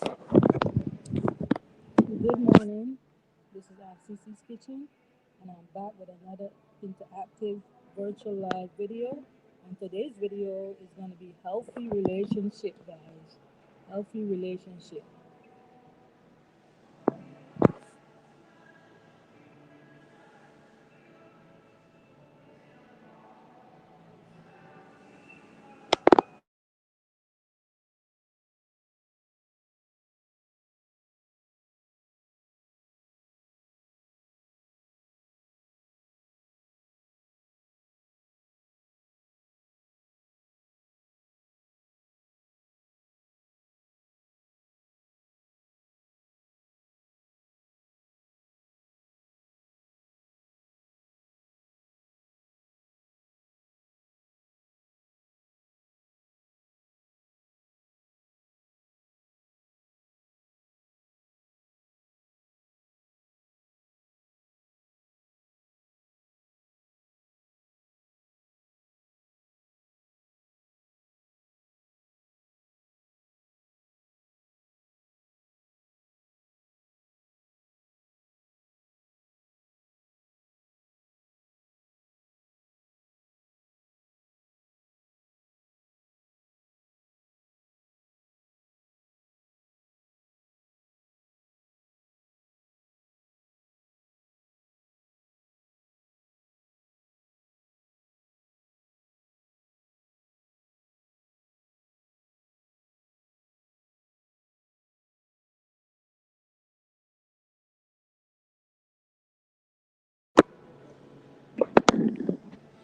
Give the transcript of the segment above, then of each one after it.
Good morning. This is AuntCiciKitchen, and I'm back with another interactive virtual live video. And today's video is going to be healthy relationship, guys. Healthy relationship.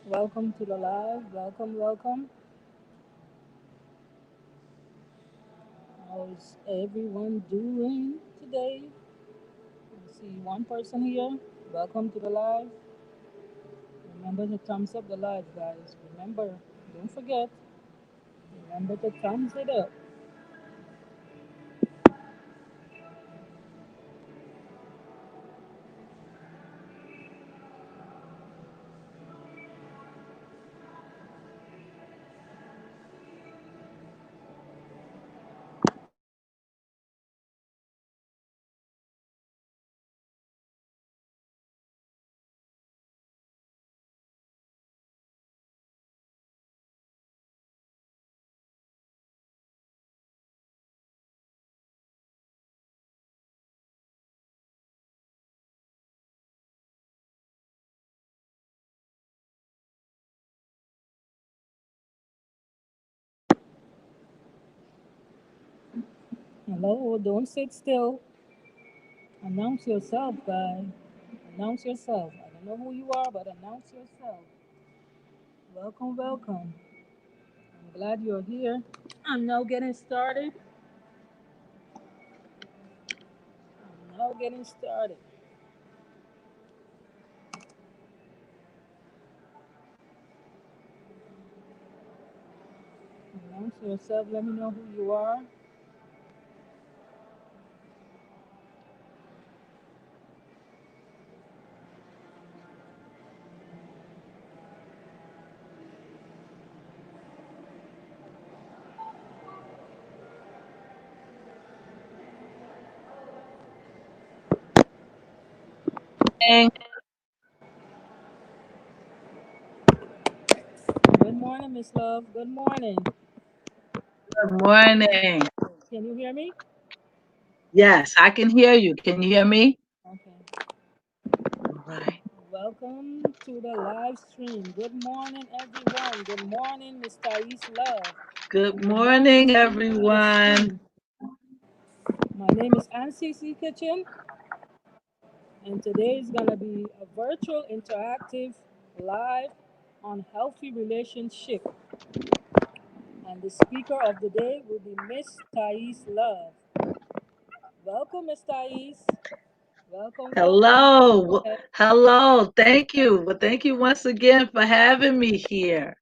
Welcome to the live. Welcome, welcome. How's everyone doing today? I see one person here. Welcome to the live. Remember to thumbs up the live, guys. Remember, don't forget. Remember to thumbs it up. Hello, don't sit still. Announce yourself, guy. Announce yourself. I don't know who you are, but announce yourself. Welcome, welcome. I'm glad you're here. I'm now getting started. I'm now getting started. Announce yourself. Let me know who you are. Good Good morning, Miss Love. Good morning. morning. Can you hear me? Yes, I can hear you. Can you hear me? Okay. All right. Welcome to the live stream. Good morning, everyone. Good morning, Miss Thais Love. Good And good morning morning, to you in the everyone. stream. My name is AuntCiciKitchen, and today is going to be a virtual interactive live on healthy relationship. And the speaker of the day will be Miss Thais Love. Welcome, Miss Thais. Welcome, welcome. Go Hello. ahead. Hello. Thank you. Well, thank you once again for having me here.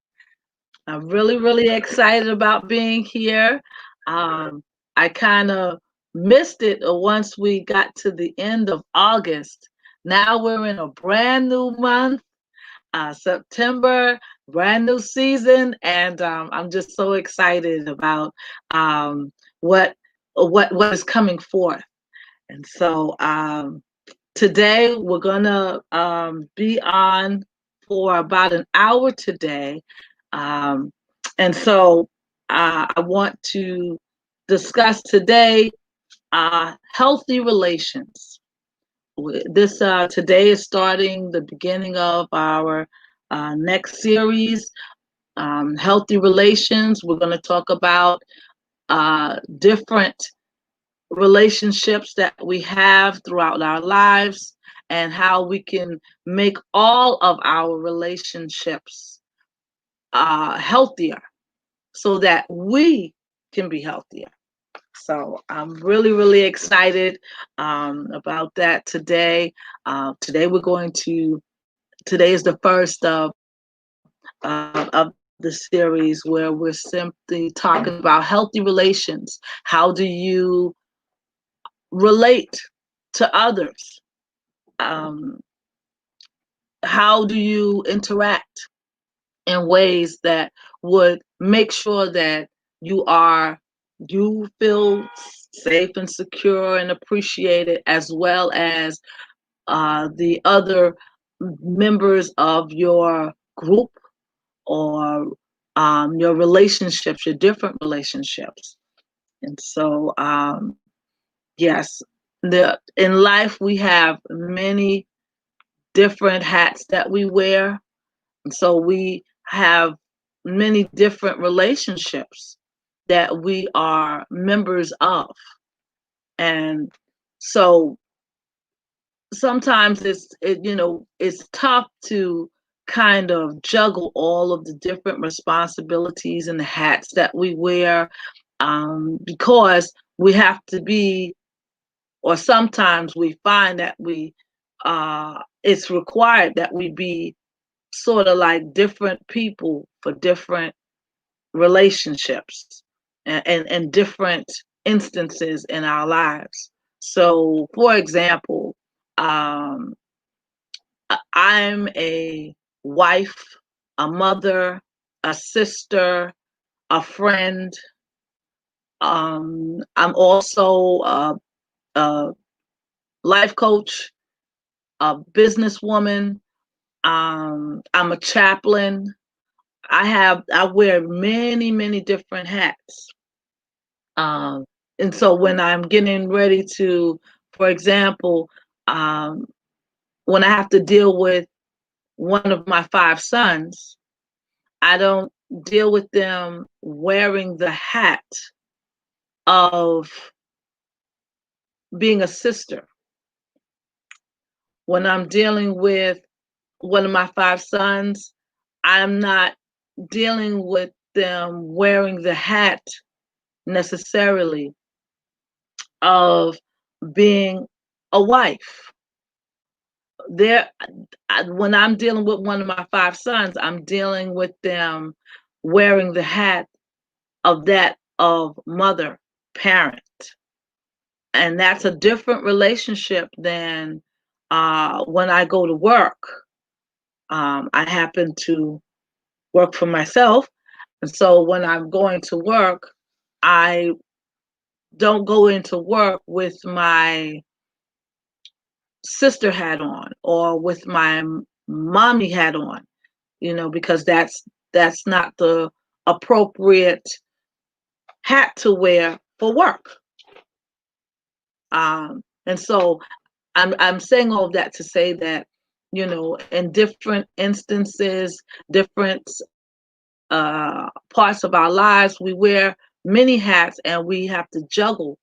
I'm really, really excited about being here. Um, I kind of missed it once we got to the end of August. Now we're in a brand new month, September, brand new season, and I'm just so excited about what what is coming forth. And so today we're gonna be on for about an hour today, um, and so I want to discuss today healthy relations. This today is starting the beginning of our next series, healthy relations. We're going to talk about different relationships that we have throughout our lives and how we can make all of our relationships healthier so that we can be healthier. So I'm really, really excited about that today. Today is the first of the series where we're simply talking about healthy relations. How do you relate to others? Um, how do you interact in ways that would make sure that you feel safe and secure and appreciated, as well as the other members of your group or your relationships, your different relationships. And so, yes, in life we have many different hats that we wear. And so we have many different relationships that we are members of. And so sometimes it's tough to kind of juggle all of the different responsibilities and the hats that we wear, because we have to be, or sometimes we find that it's required that we be sort of like different people for different relationships and different instances in our lives. So, for example, um, I'm a wife, a mother, a sister, a friend. I'm also a life coach, a businesswoman. I'm a chaplain. I wear many, many different hats. Um, and so when I'm getting ready to, for example, um, when I have to deal with one of my five sons, I don't deal with them wearing the hat of being a sister. When I'm dealing with one of my five sons, I'm not dealing with them wearing the hat necessarily of being a wife. There, when I'm dealing with one of my five sons, I'm dealing with them wearing the hat of mother, parent. And that's a different relationship than when I go to work. I happen to work for myself. And so when I'm going to work, I don't go into work with my sister hat on or with my mommy hat on, because that's not the appropriate hat to wear for work. And so I'm saying all of that to say that, in different instances, different parts of our lives, we wear many hats and we have to juggle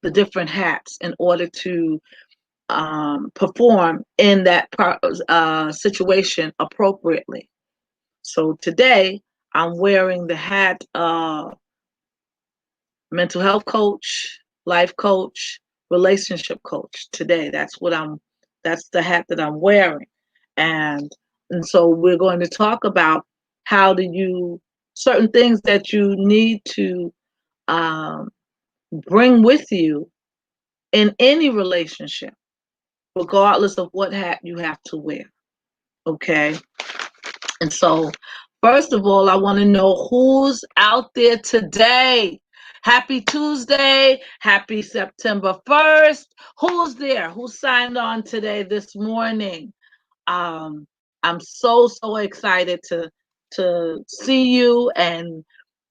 the different hats in order to perform in that situation appropriately. So today I'm wearing the hat of mental health coach, life coach, relationship coach. Today, that's the hat that I'm wearing. And and so we're going to talk about how do you certain things that you need to um, bring with you in any relationship, regardless of what hat you have to wear. Okay. And so, first of all, I want to know who's out there today. Happy Tuesday. Happy September 1st. Who's there? Who signed on today this morning? Um, I'm so excited to see you, and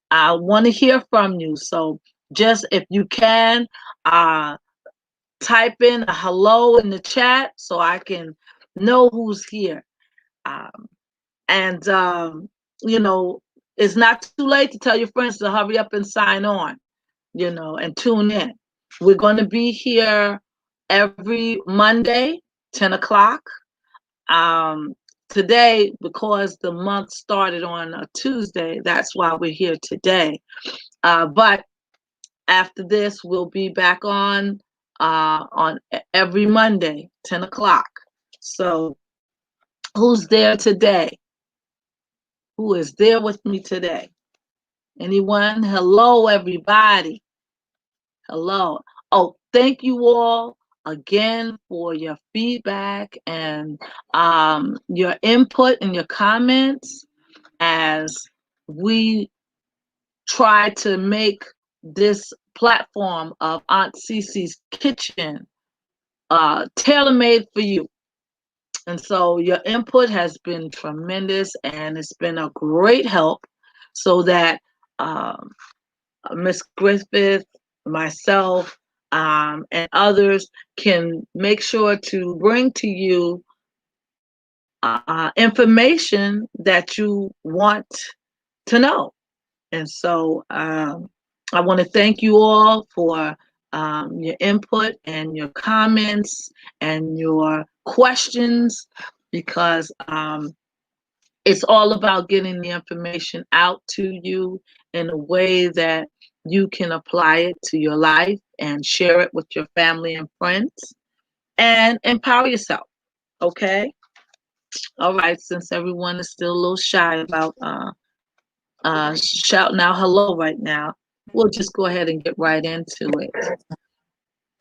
I want to hear from you. So just if you can, uh, type in a hello in the chat so I can know who's here. Um, and you know, it's not too late to tell your friends to hurry up and sign on, and tune in. We're going to be here every Monday, 10 o'clock. Um, Today, because the month started on a Tuesday, that's why we're here today. But after this, we'll be back on every Monday, 10 o'clock. So who's there today? Who is there with me today? Anyone? Hello, everybody. Hello. Oh, thank you all again for your feedback and your input and your comments as we try to make this platform of Aunt Cece's Kitchen tailor-made for you. And so your input has been tremendous and it's been a great help so that um, Miss Griffith, myself, and others can make sure to bring to you information that you want to know. And so I want to thank you all for your input and your comments and your questions because it's all about getting the information out to you in a way that you can apply it to your life and share it with your family and friends and empower yourself. Okay? All right, since everyone is still a little shy about shouting out hello right now, we'll just go ahead and get right into it.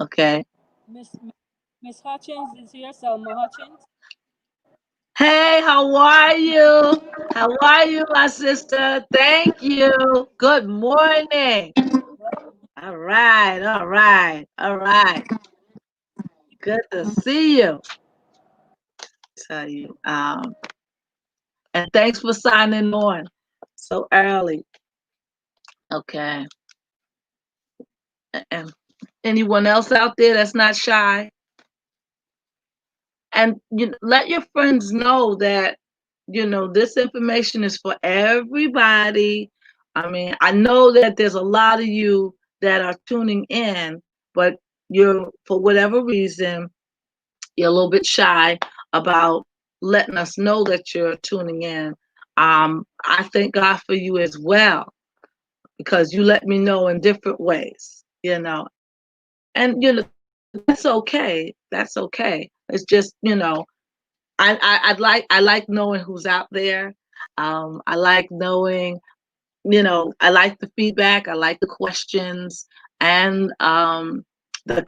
Okay. Miss Miss Hutchins is here, Selma Hutchins. Hey, how are you? How are you, my sister? Thank you. Good morning. All right, all right, all right. Good to see you. Tell you. And thanks for signing on so early. Okay. And anyone else out there that's not shy? And let your friends know that this information is for everybody. I mean, I know that there's a lot of you that are tuning in, but you're, for whatever reason, you're a little bit shy about letting us know that you're tuning in. I thank God for you as well because you let me know in different ways, and that's okay. That's okay. It's just, I like knowing who's out there. I like knowing, I like the feedback. I like the questions and the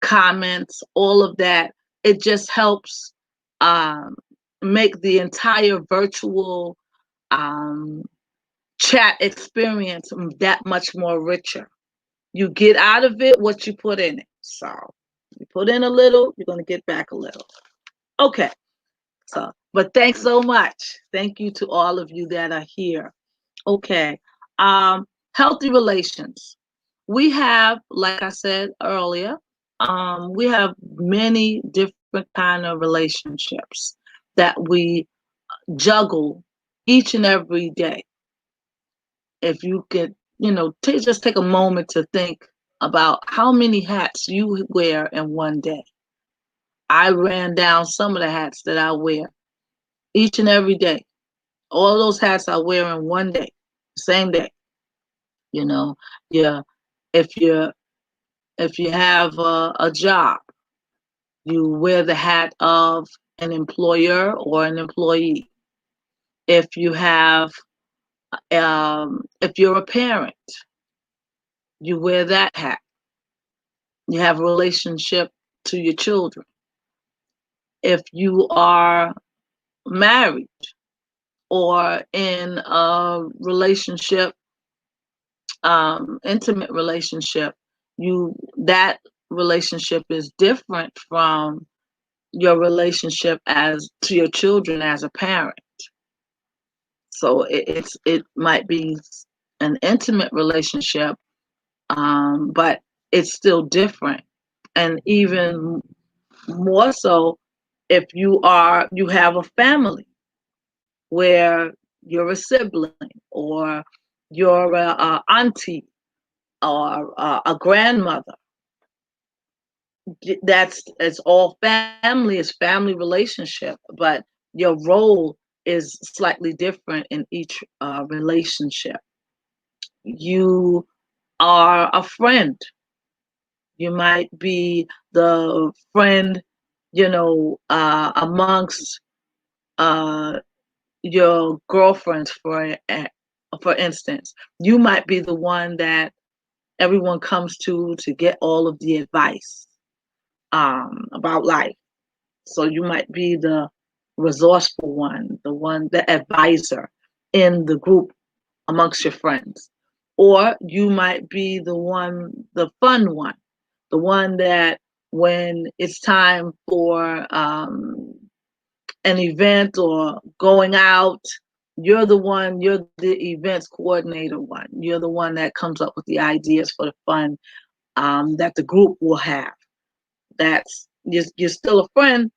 comments. All of that. It just helps um, make the entire virtual um, chat experience that much more richer. You get out of it what you put in it. So you put in a little, you're going to get back a little. Okay. So, but thanks so much. Thank you to all of you that are here. Okay. Healthy relations. We have, like I said earlier, we have many different kind of relationships that we juggle each and every day. If you could, just take a moment to think about how many hats you wear in one day. I ran down some of the hats that I wear each and every day. All those hats I wear in one day, same day. You know, yeah. If you if you have a job, you wear the hat of an employer or an employee. If you have, if you're a parent, you wear that hat. You have a relationship to your children. If you are married or in a relationship intimate relationship, you that relationship is different from your relationship as to your children as a parent. So it might be an intimate relationship, but it's still different. And even more so if you have a family where you're a sibling or you're a auntie or a grandmother. That's it's all family, it's family relationship, but your role is slightly different in each relationship. You are a friend. You might be the friend, amongst uh, your girlfriends, for instance. You might be the one that everyone comes to get all of the advice about life. So you might be the resourceful one, the advisor in the group amongst your friends. Or you might be the fun one, the one that when it's time for an event or going out, you're the events coordinator one. You're the one that comes up with the ideas for the fun that the group will have. You're still a friend,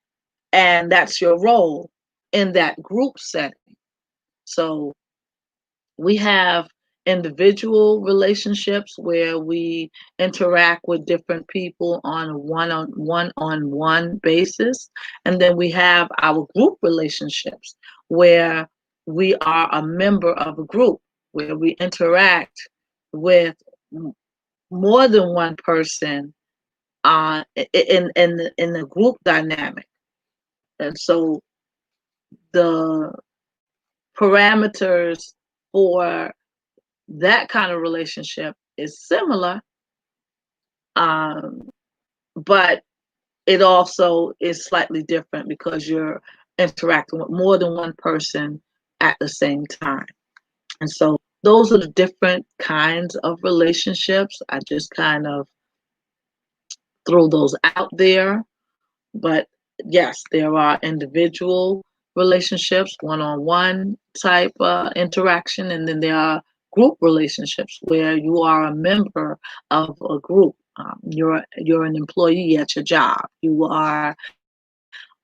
and that's your role in that group setting. So we have individual relationships where we interact with different people on a one-on-one basis, and then we have our group relationships where we are a member of a group, where we interact with more than one person in the group dynamic. And so the parameters for that kind of relationship is similar, um, but it also is slightly different because you're interacting with more than one person at the same time. And so those are the different kinds of relationships. I just kind of throw those out there. But yes, there are individual relationships, one on one type interaction, and then there are group relationships where you are a member of a group. You're an employee at your job. You are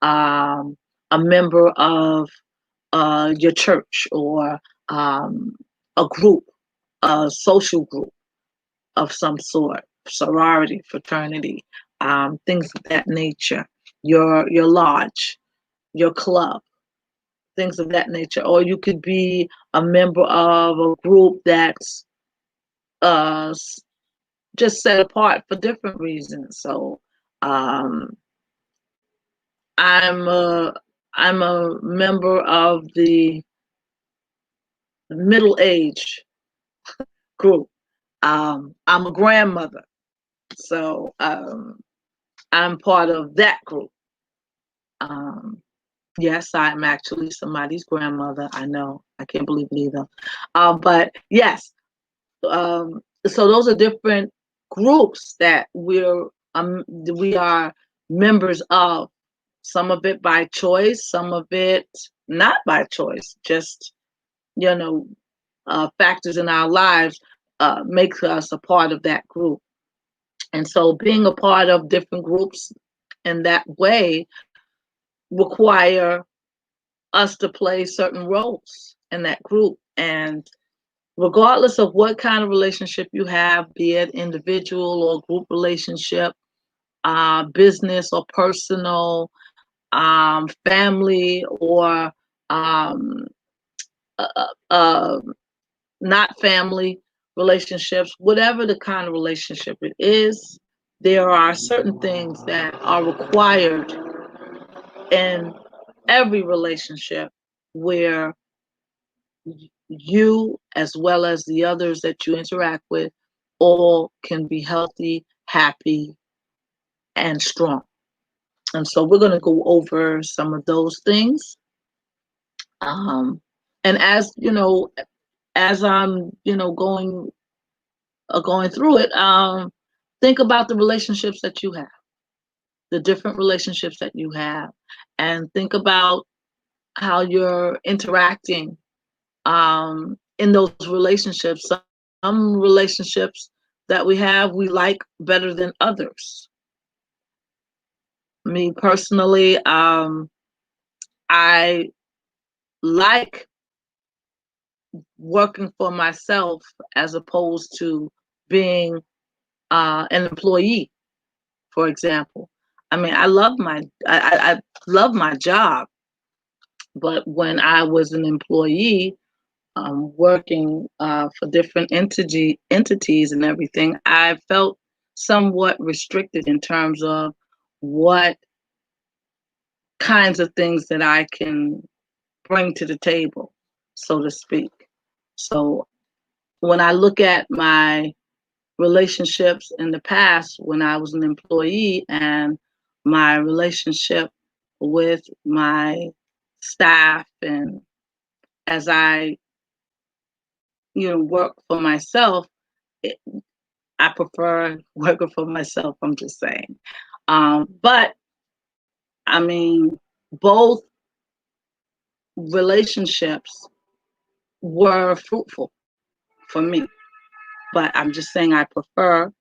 a member of your church or a group, a social group of some sort, sorority, fraternity, things of that nature, your lodge, your club, things of that nature. Or you could be a member of a group that's uh, just set apart for different reasons. So um, I'm a I'm a member of the middle age group. I'm a grandmother, so I'm part of that group. Um, yes, I'm actually somebody's grandmother. I know. I can't believe it either. But yes, so those are different groups that we are members of. Some of it by choice, some of it not by choice. Just you know, factors in our lives makes us a part of that group. And so, being a part of different groups in that way require us to play certain roles in that group. And regardless of what kind of relationship you have, be it individual or group relationship, business or personal, family or um, uh, uh, uh, not family relationships, whatever the kind of relationship it is, there are certain things that are required in every relationship where you, as well as the others that you interact with, all can be healthy, happy, and strong. And so we're going to go over some of those things. Um, and as I'm, going going through it, think about the relationships that you have, the different relationships that you have, and think about how you're interacting in those relationships. Some relationships that we have, we like better than others. Me personally, I like working for myself as opposed to being an employee, for example. I mean, I love my job, but when I was an employee, working for different entities and everything, I felt somewhat restricted in terms of what kinds of things that I can bring to the table, so to speak. So when I look at my relationships in the past when I was an employee and my relationship with my staff, and as I work for myself, it, I prefer working for myself. I'm just saying. But I mean, both relationships were fruitful for me. But I'm just saying I prefer,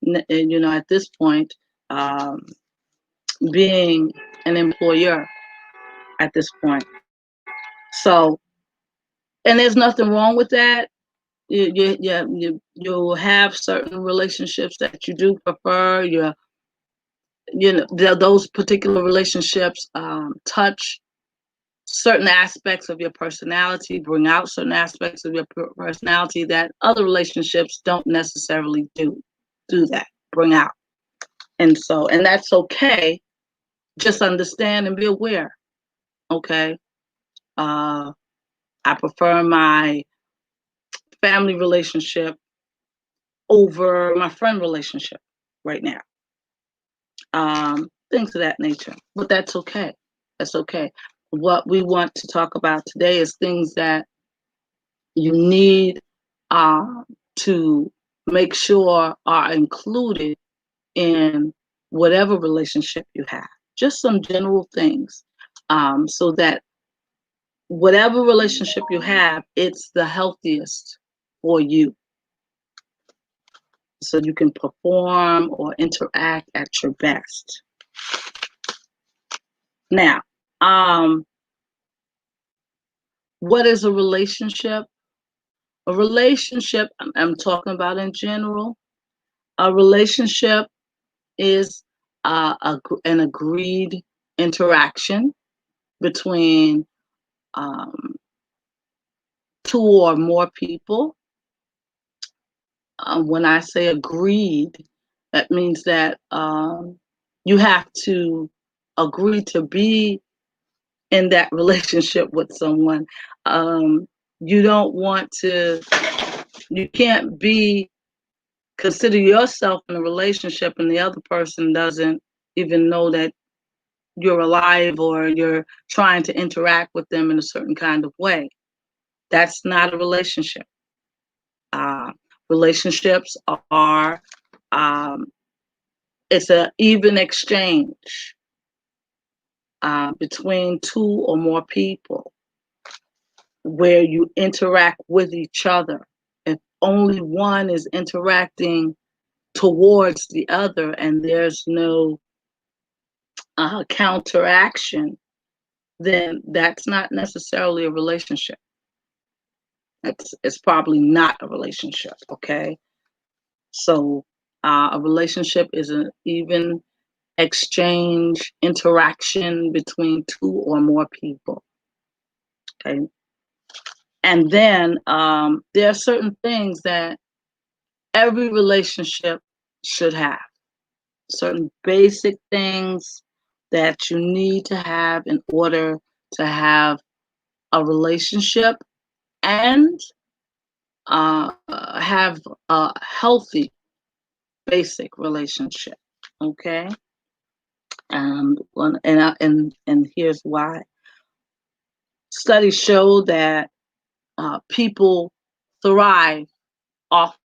at this point, um, being an employer at this point. So, and there's nothing wrong with that. You have certain relationships that you do prefer. Those particular relationships touch certain aspects of your personality, bring out certain aspects of your personality that other relationships don't necessarily do that, bring out. And that's okay. Just understand and be aware. Okay. Uh, I prefer my family relationship over my friend relationship right now. Things of that nature. But that's okay. That's okay. What we want to talk about today is things that you need uh, to make sure are included in whatever relationship you have. Just some general things, so that whatever relationship you have, it's the healthiest for you, so you can perform or interact at your best. Now, what is a relationship? A relationship, I'm talking about in general. A relationship is an agreed interaction between um, two or more people. When I say agreed, that means that you have to agree to be in that relationship with someone. You don't want to, you can't consider yourself in a relationship and the other person doesn't even know that you're alive or you're trying to interact with them in a certain kind of way. That's not a relationship. Uh, Relationships are, um, it's an even exchange between two or more people where you interact with each other. If only one is interacting towards the other and there's no counteraction, then that's not necessarily a relationship. It's probably not a relationship. Okay, so a relationship is an even exchange, interaction between two or more people. Okay, and then there are certain things that every relationship should have. Certain basic things that you need to have in order to have a relationship and have a healthy basic relationship. Okay, and here's why. Studies show that people thrive off of trust.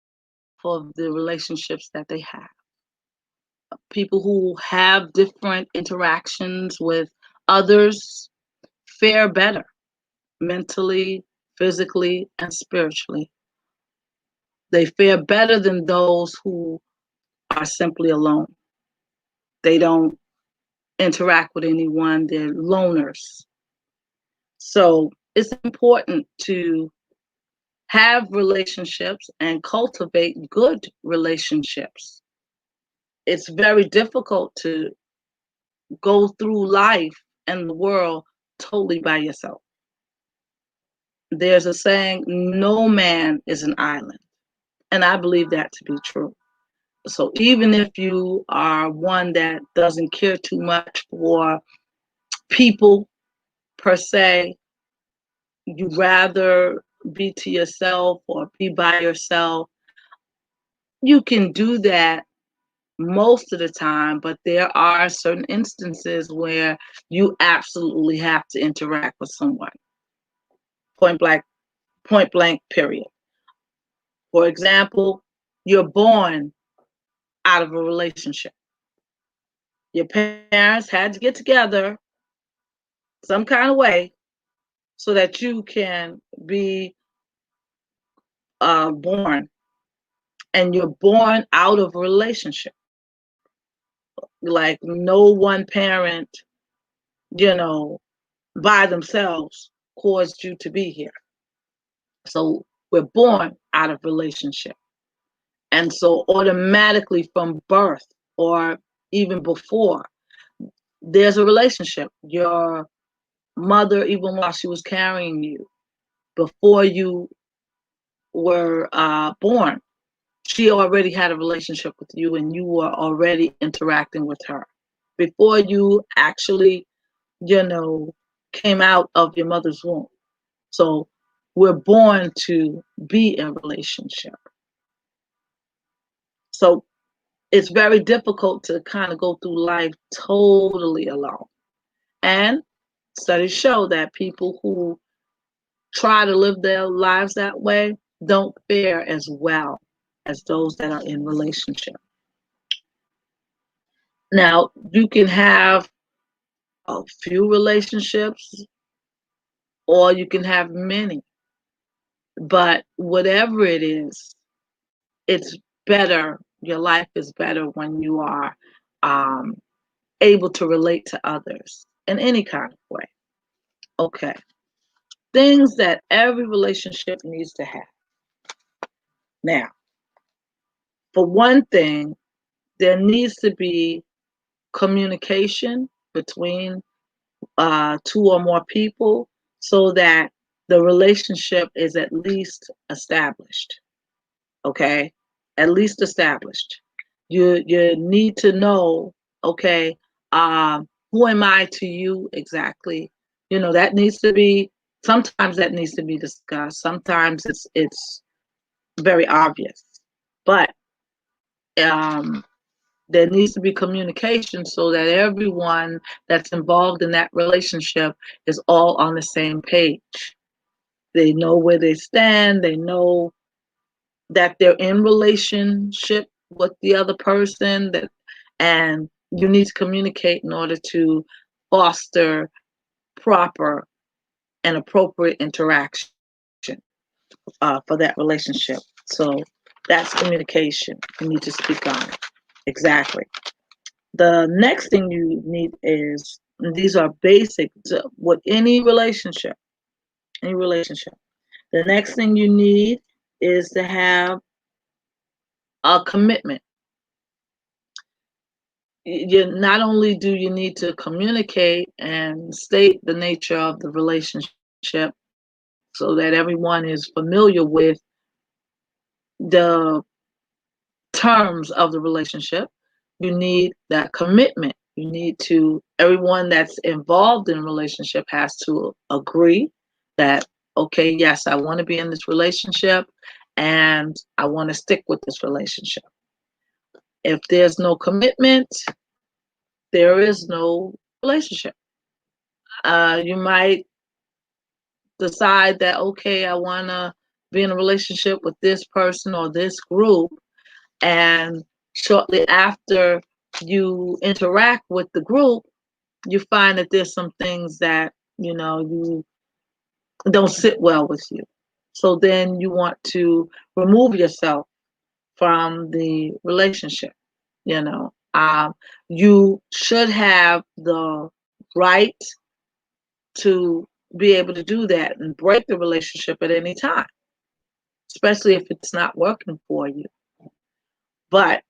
of the relationships that they have. People who have different interactions with others fare better mentally, physically, and spiritually. They fare better than those who are simply alone. They don't interact with anyone, they're loners. So it's important to have relationships and cultivate good relationships. It's very difficult to go through life and the world totally by yourself. There's a saying, no man is an island. And I believe that to be true. So even if you are one that doesn't care too much for people per se, you rather be to yourself or be by yourself, you can do that most of the time, but there are certain instances where you absolutely have to interact with someone. Point blank, point blank, period. For example, you're born out of a relationship. Your parents had to get together some kind of way so that you can be born, and you're born out of a relationship. Like no one parent, by themselves caused you to be here. So we're born out of relationship. And so automatically from birth or even before, there's a relationship. Your mother, even while she was carrying you, before you were born, she already had a relationship with you and you were already interacting with her before you actually, came out of your mother's womb. So we're born to be in relationship. So it's very difficult to kind of go through life totally alone. And studies show that people who try to live their lives that way don't fare as well as those that are in relationship. Now, you can have a few relationships or you can have many, but whatever it is, it's better. Your life is better when you are um, able to relate to others in any kind of way. Okay. Things that every relationship needs to have. Now, for one thing, there needs to be communication between two or more people so that the relationship is at least established. Okay, at least established. You need to know. Okay, who am I to you exactly? That needs to be. Sometimes that needs to be discussed. Sometimes it's very obvious, but um, there needs to be communication so that everyone that's involved in that relationship is all on the same page. They know where they stand. They know that they're in relationship with the other person, and you need to communicate in order to foster proper and appropriate interaction for that relationship. So that's communication. You need to speak on it. Exactly. The next thing you need is, and these are basic with any relationship, the next thing you need is to have a commitment. Not only do you need to communicate and state the nature of the relationship so that everyone is familiar with the terms of the relationship, you need that commitment. You need to, everyone that's involved in a relationship has to agree that, okay, yes, I want to be in this relationship and I want to stick with this relationship. If there's no commitment, there is no relationship. You might decide that, okay, I want to be in a relationship with this person or this group, And shortly after you interact with the group, you find that there's some things that, you don't sit well with you. So then you want to remove yourself from the relationship. You know, you should have the right to be able to do that and break the relationship at any time, especially if it's not working for you. But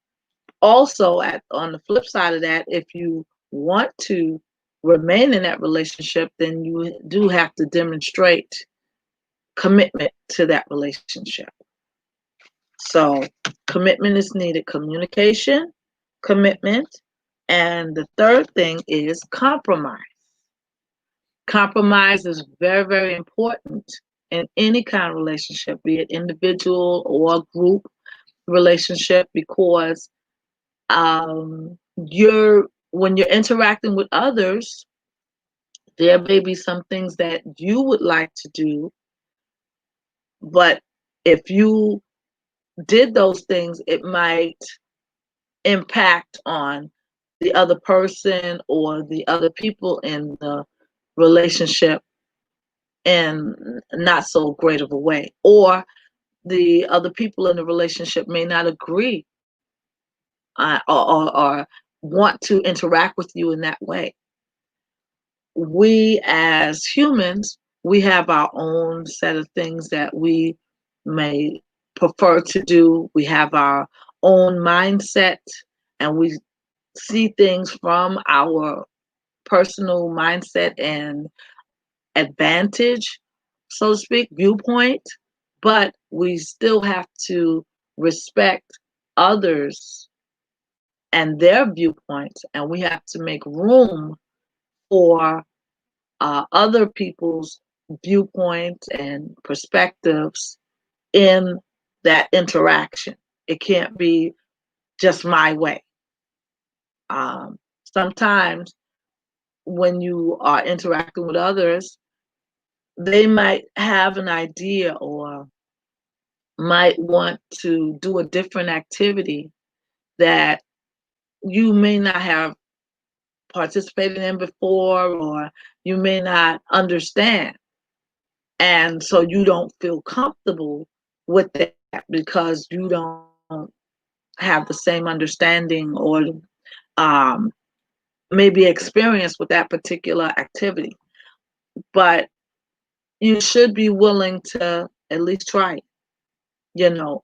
also, on the flip side of that, if you want to remain in that relationship, then you do have to demonstrate commitment to that relationship. So commitment is needed: communication, commitment, and the third thing is compromise. Compromise is very, very important in any kind of relationship, be it individual or group relationship, because you're when you're interacting with others, there may be some things that you would like to do, but if you did those things, it might impact on the other person or the other people in the relationship in not so great of a way, or the other people in the relationship may not agree, or want to interact with you in that way. We as humans, we have our own set of things that we may prefer to do. We have our own mindset, and we see things from our personal mindset and advantage, so to speak, viewpoint. But we still have to respect others and their viewpoints, and we have to make room for other people's viewpoints and perspectives in that interaction. It can't be just my way. Sometimes when you are interacting with others, they might have an idea or might want to do a different activity that you may not have participated in before, or you may not understand. And so you don't feel comfortable with that because you don't have the same understanding or um, maybe experience with that particular activity. But you should be willing to at least try it,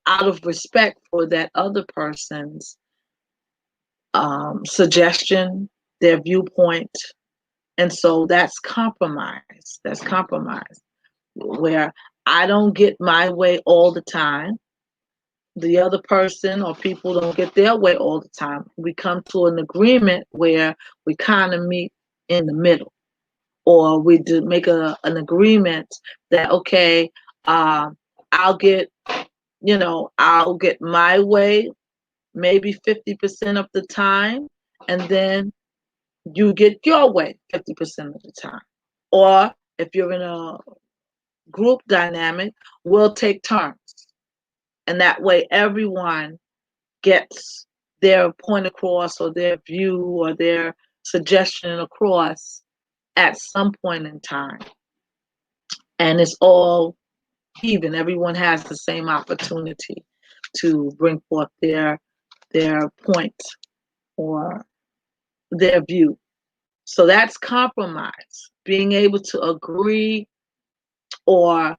out of respect for that other person's suggestion, their viewpoint. And so that's compromise. That's compromise where I don't get my way all the time. The other person or people don't get their way all the time. We come to an agreement where we kind of meet in the middle, or we do make an agreement that, okay, uh, I'll get, I'll get my way maybe 50% of the time, and then you get your way 50% of the time. Or if you're in a group dynamic, we'll take turns. And that way everyone gets their point across, or their view, or their suggestion across at some point in time. And it's all even. Everyone has the same opportunity to bring forth their point or their view. So that's compromise, being able to agree or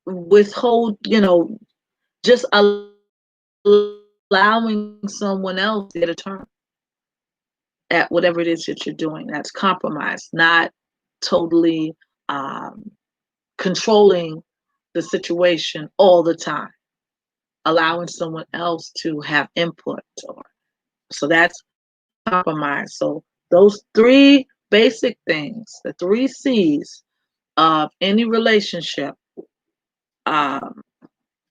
withhold, just allowing someone else to get a turn at whatever it is that you're doing. That's compromise, not totally um, controlling the situation all the time, allowing someone else to have input. So that's compromise. So those three basic things, the three C's of um,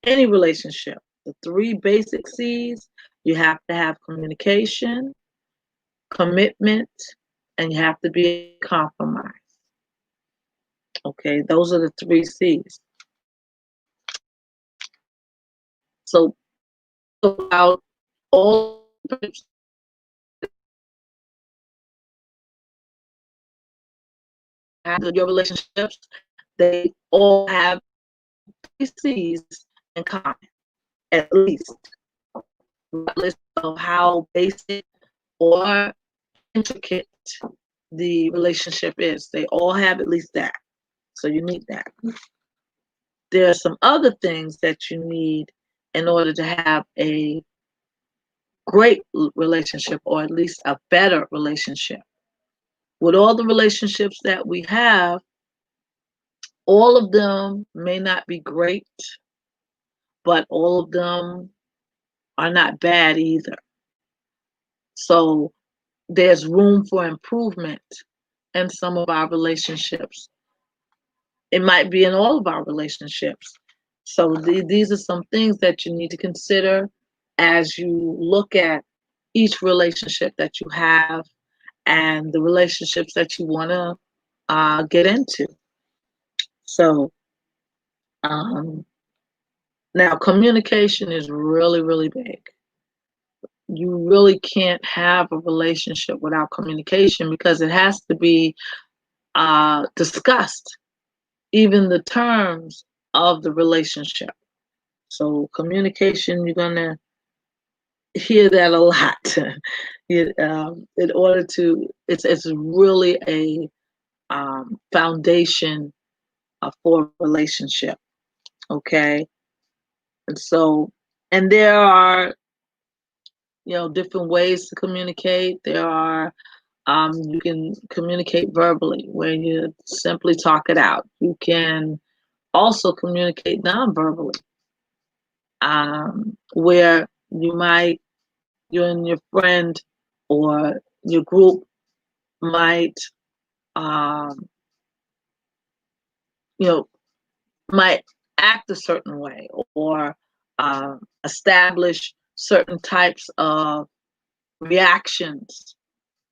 any relationship, the three basic C's: you have to have communication, commitment, and you have to be able to compromise. Okay, those are the three C's. So about all your relationships, they all have three C's in common, at least, regardless of how basic or intricate the relationship is. They all have at least that. So you need that. There are some other things that you need in order to have a great relationship, or at least a better relationship. With all the relationships that we have, all of them may not be great, but all of them are not bad either. So there's room for improvement in some of our relationships. It might be in all of our relationships. So these are some things that you need to consider as you look at each relationship that you have and the relationships that you want to get into. So um, now communication is really, really big. You really can't have a relationship without communication because it has to be discussed, even the terms of the relationship. So communication, you're gonna hear that a lot. In order to, it's really a foundation for a relationship. Okay, and so, and there are different ways to communicate. There are you can communicate verbally, where you simply talk it out. You can also communicate non-verbally, where you and your friend or your group might, um, you know, might act a certain way, or establish certain types of reactions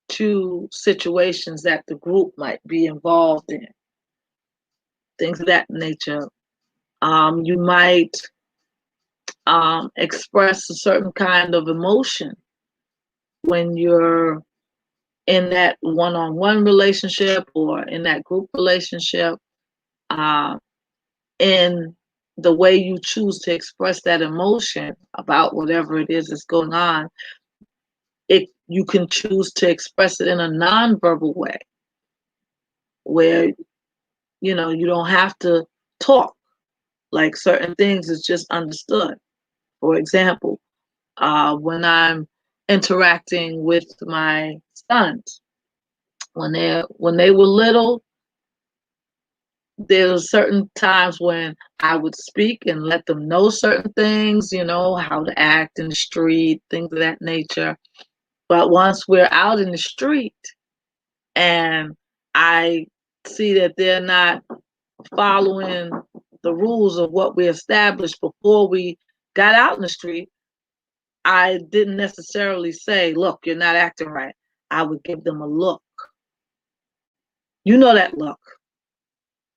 to situations that the group might be involved in, things of that nature. You might express a certain kind of emotion when you're in that one-on-one relationship or in that group relationship, uh, in the way you choose to express that emotion about whatever it is that's going on. You can choose to express it in a non-verbal way, where you don't have to talk. Like certain things is just understood. For example, when I'm interacting with my sons, when they were little, there were certain times when I would speak and let them know certain things, how to act in the street, things of that nature. But once we're out in the street and I see that they're not following the rules of what we established before we got out in the street, I didn't necessarily say, look, you're not acting right. I would give them a look. You know that look.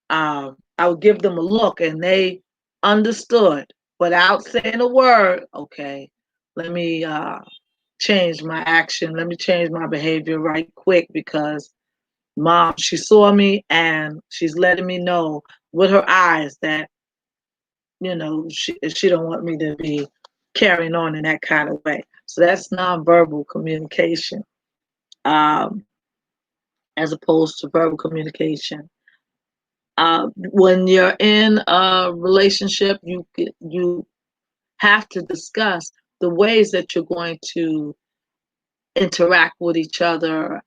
I would give them a look, and they understood without saying a word. Okay, let me change my action. Let me change my behavior right quick, because mom, she saw me and she's letting me know with her eyes that she don't want me to be carrying on in that kind of way. So that's nonverbal communication, um, as opposed to verbal communication. When you're in a relationship, you have to discuss the ways that you're going to interact with each other,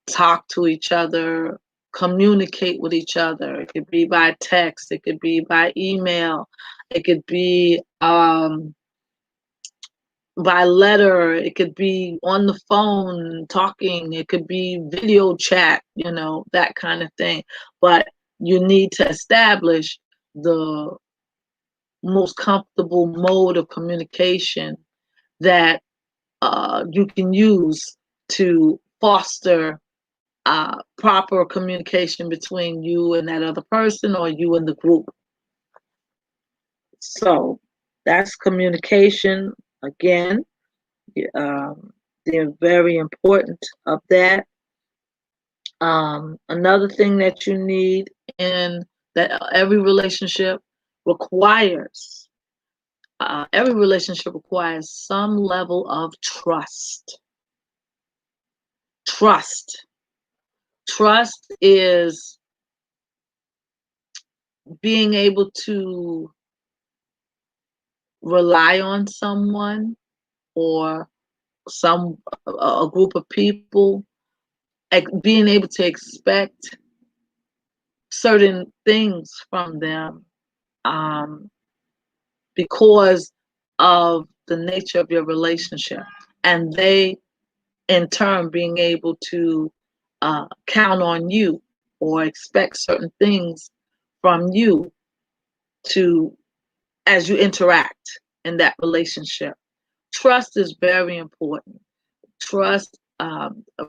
talk to each other, communicate with each other. It could be by text, it could be by email, it could be by letter, it could be on the phone talking, it could be video chat, that kind of thing. But you need to establish the most comfortable mode of communication that you can use to foster proper communication between you and that other person, or you and the group. So That's communication again. They're very important of that. Another thing that you need in that requires every relationship requires some level of trust. Trust. Trust is being able to rely on someone or some a group of people, being able to expect certain things from them, um, because of the nature of your relationship, and they in turn being able to count on you or expect certain things from you to as you interact in that relationship. Trust is very important. Trust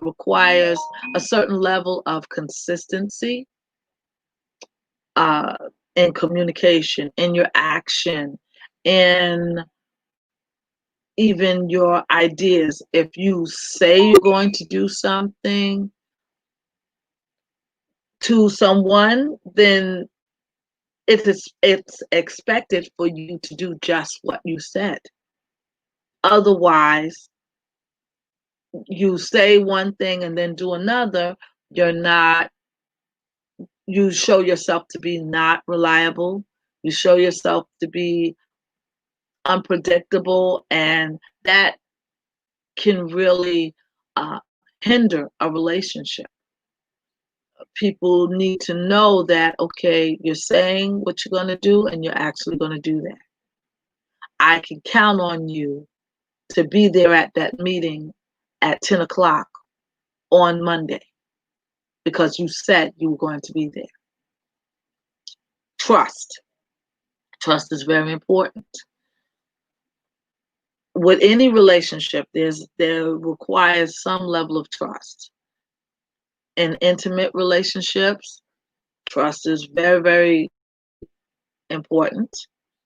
requires a certain level of consistency uh, in communication, in your action, in even your ideas. If you say you're going to do something to someone, then it's expected for you to do just what you said. Otherwise, you say one thing and then do another, you're not, you show yourself to be not reliable. You show yourself to be unpredictable, and that can really hinder a relationship. People need to know that, okay, you're saying what you're going to do and you're actually going to do that. I can count on you to be there at that meeting at 10 o'clock on Monday because you said you were going to be there. Trust. Trust is very important. With any relationship, there requires some level of trust. In intimate relationships, trust is very, very important.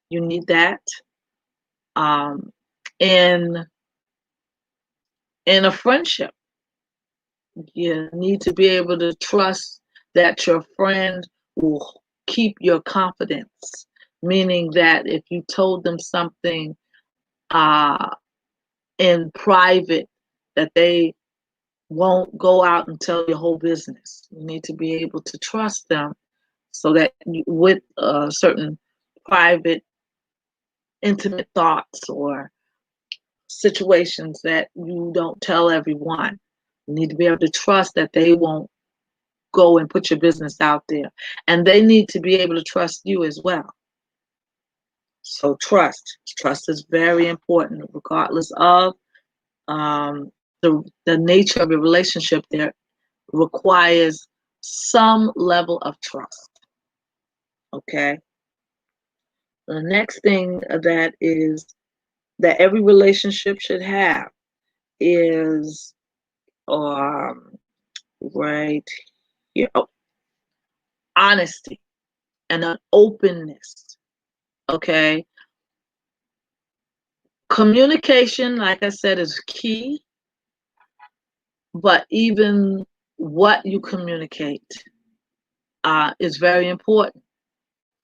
You need that. Um, in in a friendship, you need to be able to trust that your friend will keep your confidence, meaning that if you told them something uh, in private, that they won't go out and tell your whole business. You need to be able to trust them so that with certain private, intimate thoughts or situations that you don't tell everyone, you need to be able to trust that they won't go and put your business out there. And they need to be able to trust you as well. So trust is very important, regardless of the nature of your relationship. There requires some level of trust. Okay. The next thing that every relationship should have is right here, honesty and an openness. Okay. Communication, like I said, is key, but even what you communicate is very important.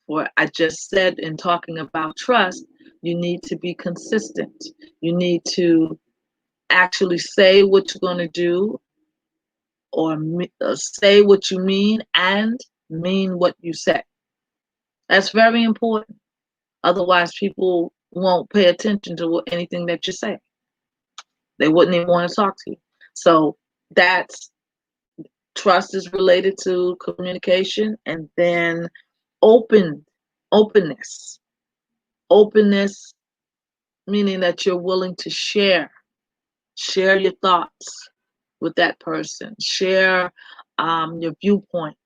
For I just said in talking about trust, you need to be consistent. You need to actually say what you're going to do, or say what you mean and mean what you say. That's very important. Otherwise, people won't pay attention to anything that you say. They wouldn't even want to talk to you. So that's trust is related to communication, and then openness. Openness meaning that you're willing to share your thoughts with that person, share your viewpoints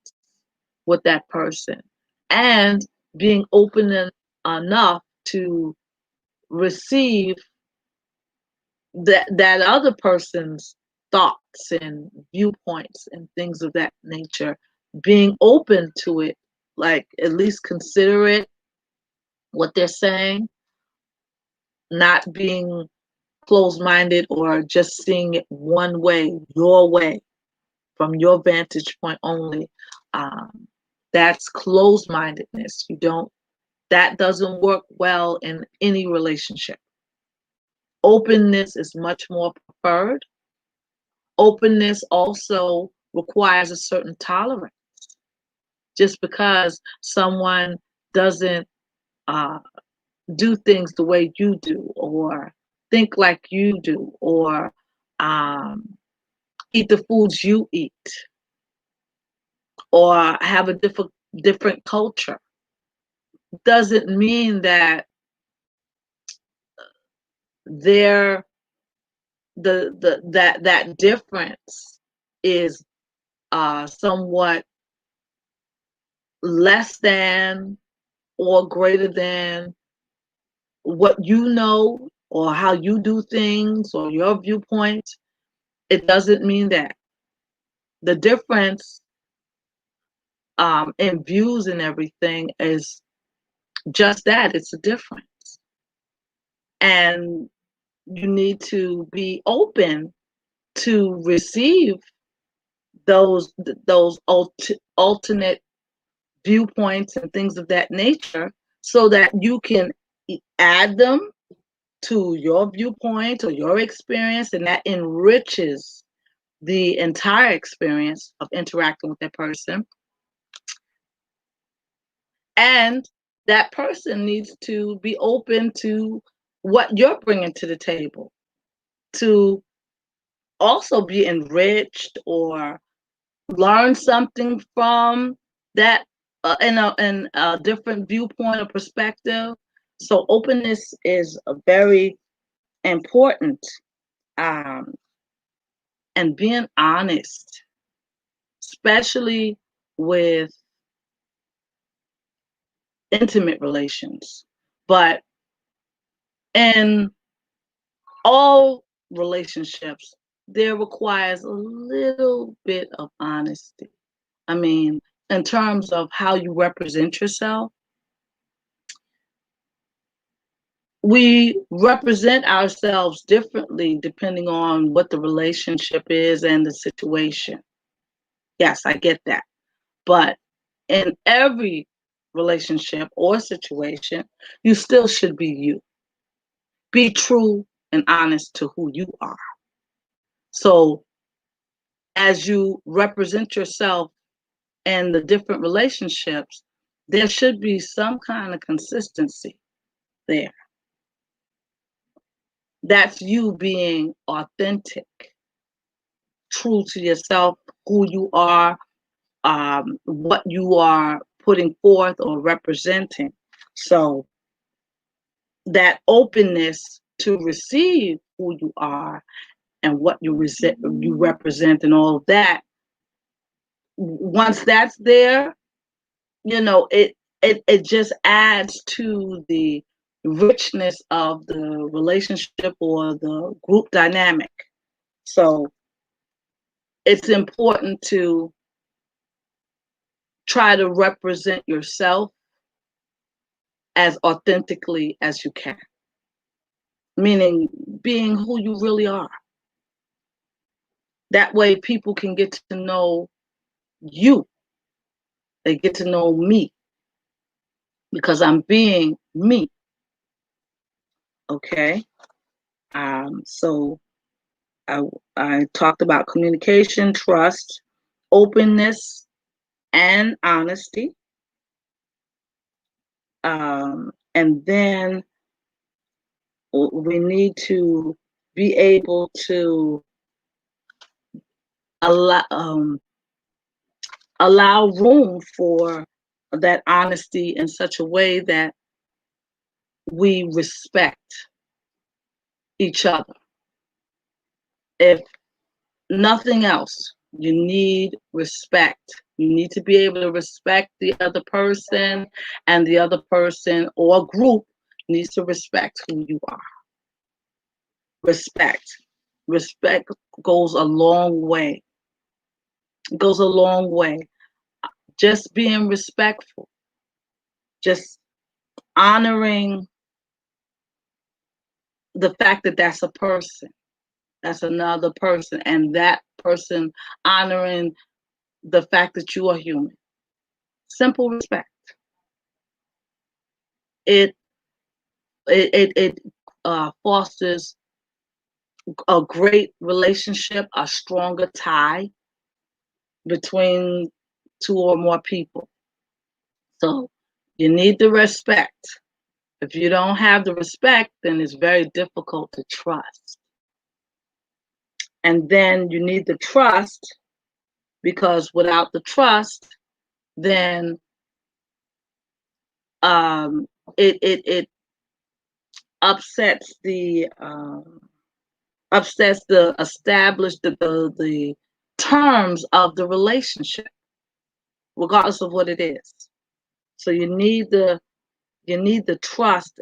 with that person, and being enough to receive that other person's thoughts and viewpoints and things of that nature, being open to it, like at least consider it, what they're saying, not being closed-minded or just seeing it one way, from your vantage point only. Um, that's closed-mindedness. That doesn't work well in any relationship. Openness is much more preferred. Openness also requires a certain tolerance. Just because someone doesn't uh, do things the way you do, or think like you do, or um, eat the foods you eat, or have a different culture, doesn't mean that they're that difference is somewhat less than or greater than what you know or how you do things or your viewpoint. It doesn't mean that. The difference in views and everything is just that. It's a difference. And you need to be open to receive those alternate viewpoints and things of that nature, so that you can add them to your viewpoint or your experience, and that enriches the entire experience of interacting with that person. And that person needs to be open to what you're bringing to the table, to also be enriched or learn something from that, in a different viewpoint or perspective. So openness is a very important, um, and being honest, especially with intimate relations. But in all relationships, there requires a little bit of honesty. I mean, in terms of how you represent yourself, we represent ourselves differently depending on what the relationship is and the situation. Yes, I get that. But in every relationship or situation, you still should be you. Be true and honest to who you are. So as you represent yourself in the different relationships, there should be some kind of consistency there. That's you being authentic, true to yourself, who you are, what you are putting forth or representing. So that openness to receive who you are and what you represent and all of that, once that's there, it just adds to the richness of the relationship or the group dynamic. So it's important to try to represent yourself as authentically as you can, meaning being who you really are. That way people can get to know you. They get to know me because I'm being me. Okay. So I, I talked about communication, trust, openness, and honesty. And then we need to be able to allow, allow room for that honesty in such a way that we respect each other. If nothing else, you need respect. You need to be able to respect the other person, and the other person or group needs to respect who you are. Respect. Respect goes a long way. It goes a long way. Just being respectful, just honoring the fact that that's a person, that's another person, and that person honoring the fact that you are human. Simple respect. It it fosters a great relationship, a stronger tie between two or more people. So you need the respect. If you don't have the respect, then it's very difficult to trust. And then you need the trust, because without the trust, then um, it upsets the established the terms of the relationship, regardless of what it is. So you need the trust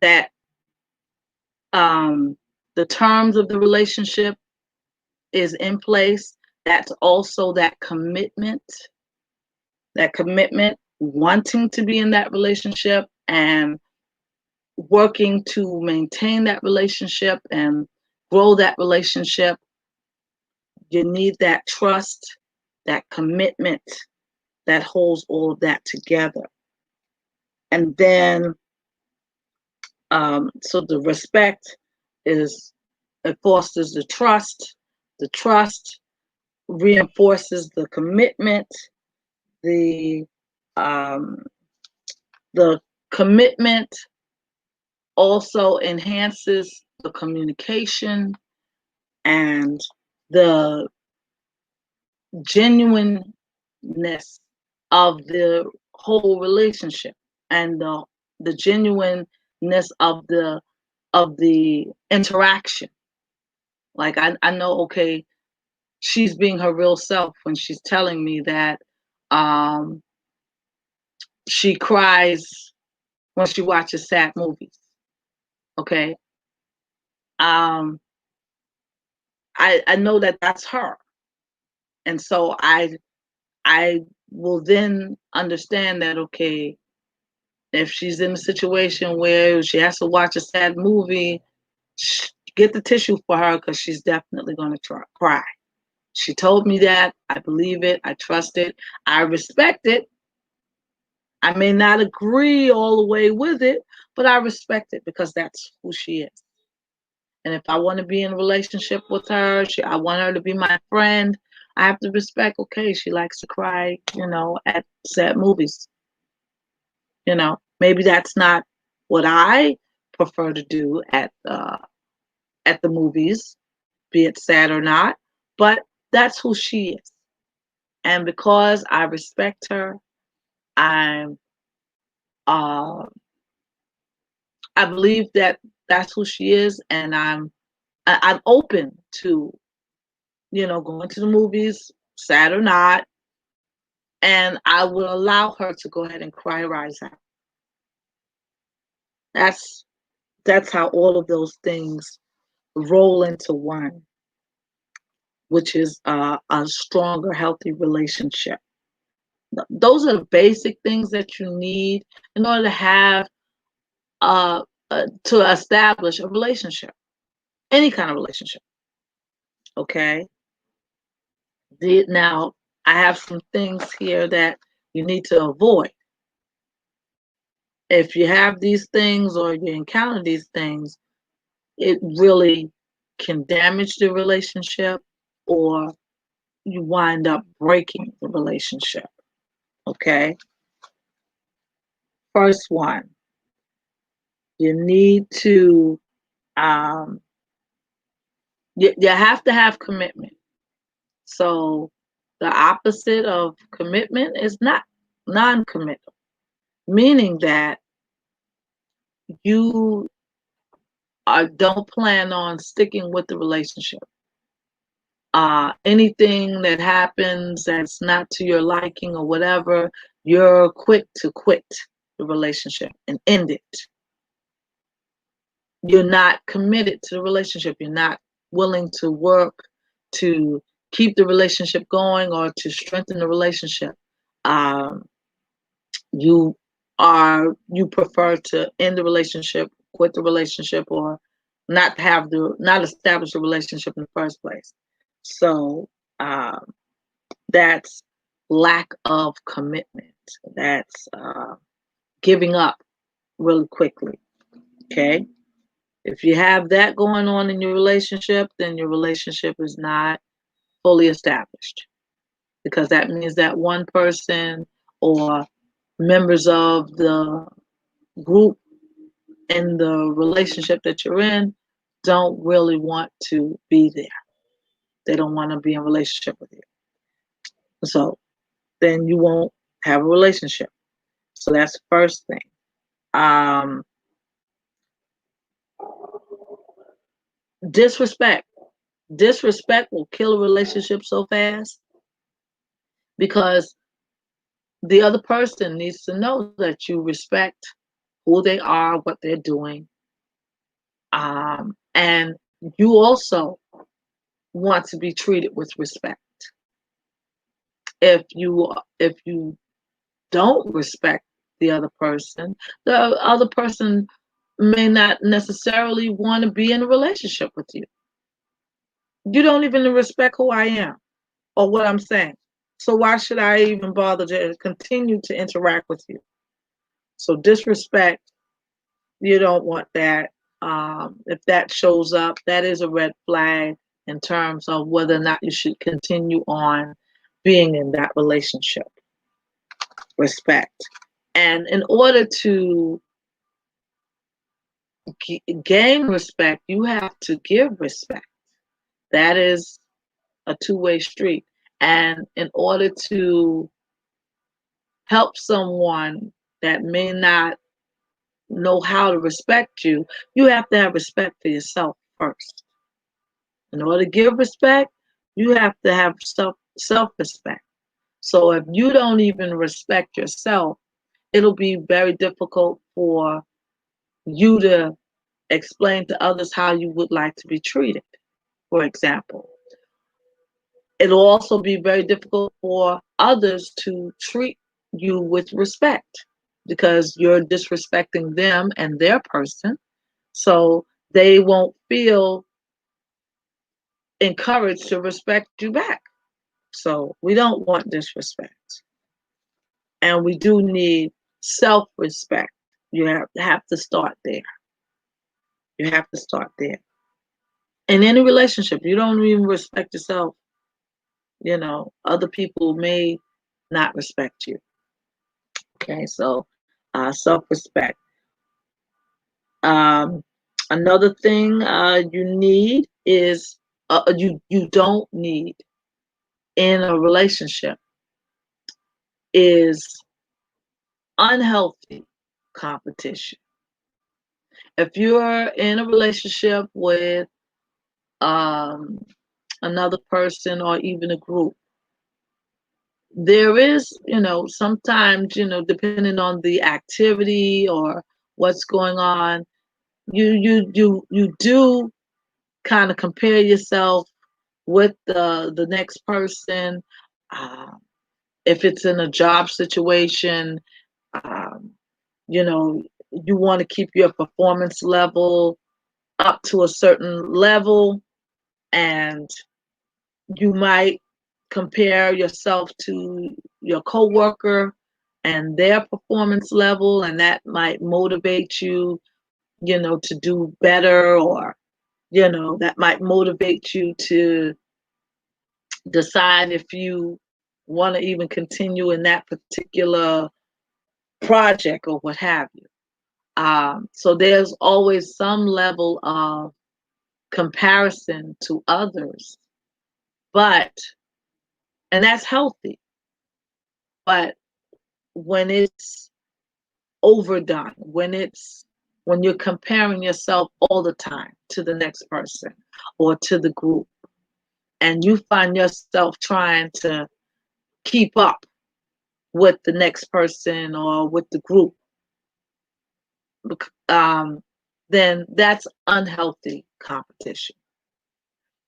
that um, the terms of the relationship is in place. That's also that commitment, wanting to be in that relationship and working to maintain that relationship and grow that relationship. You need that trust, that commitment that holds all of that together. And then, so the respect is, it fosters the trust. The trust reinforces the commitment. The um, the commitment also enhances the communication and the genuineness of the whole relationship, and the genuineness of the interaction. Like I know, okay, she's being her real self when she's telling me that um, she cries when she watches sad movies. Okay, um, I know that that's her, and so I will then understand that, okay, if she's in a situation where she has to watch a sad movie, get the tissue for her, because she's definitely going to cry. She told me that. I believe it. I trust it. I respect it. I may not agree all the way with it, but I respect it because that's who she is. And if I want to be in a relationship with her, I want her to be my friend, I have to respect, okay, she likes to cry, at sad movies. Maybe that's not what I prefer to do at the movies, be it sad or not, but that's who she is. And because I respect her, I'm uh, I believe that that's who she is, and I'm open to going to the movies, sad or not, and I will allow her to go ahead and cry her eyes out. That's that's how all of those things roll into one, which is a stronger, healthy relationship. Those are the basic things that you need in order to have to establish a relationship, any kind of relationship. Okay. Now, I have some things here that you need to avoid. If you have these things or you encounter these things, it really can damage the relationship, or you wind up breaking the relationship. Okay. First one, you need to, um, you have to have commitment. So the opposite of commitment is not non-committal, meaning that you don't plan on sticking with the relationship. Anything that happens that's not to your liking or whatever, you're quick to quit the relationship and end it. You're not committed to the relationship. You're not willing to work to keep the relationship going or to strengthen the relationship. Um, you you prefer to end the relationship quit the relationship or not establish a relationship in the first place. So um, that's lack of commitment. That's giving up really quickly. Okay. If you have that going on in your relationship, then your relationship is not fully established, because that means that one person or members of the group in the relationship that you're in don't really want to be there. They don't want to be in a relationship with you. So then you won't have a relationship. So that's the first thing. Um, disrespect. Disrespect will kill a relationship so fast, because the other person needs to know that you respect who they are, what they're doing, and you also want to be treated with respect. If you don't respect the other person may not necessarily want to be in a relationship with you. You don't even respect who I am or what I'm saying. So why should I even bother to continue to interact with you? So disrespect, you don't want that. If that shows up, that is a red flag in terms of whether or not you should continue on being in that relationship. Respect. And in order to gain respect, you have to give respect. That is a two-way street. And in order to help someone that may not know how to respect you, you have to have respect for yourself first. In order to give respect, you have to have self-respect. So if you don't even respect yourself, it'll be very difficult for you to explain to others how you would like to be treated, for example. It'll also be very difficult for others to treat you with respect, because you're disrespecting them and their person. So they won't feel encouraged to respect you back. So we don't want disrespect. And we do need self respect. You have to start there. You have to start there. In any relationship, you don't even respect yourself, other people may not respect you. Okay, so self respect. Um, Another thing you need is you don't need in a relationship is unhealthy competition. If you're in a relationship with um, another person or even a group, there is, sometimes, depending on the activity or what's going on, you do kind of compare yourself with the next person. Um, if it's in a job situation, um, you know, you want to keep your performance level up to a certain level, and you might compare yourself to your coworker and their performance level, and that might motivate you, to do better, or that might motivate you to decide if you want to even continue in that particular project or what have you. So there's always some level of comparison to others, but and that's healthy. But when it's overdone, when you're comparing yourself all the time to the next person or to the group, and you find yourself trying to keep up with the next person or with the group, um, then that's unhealthy competition.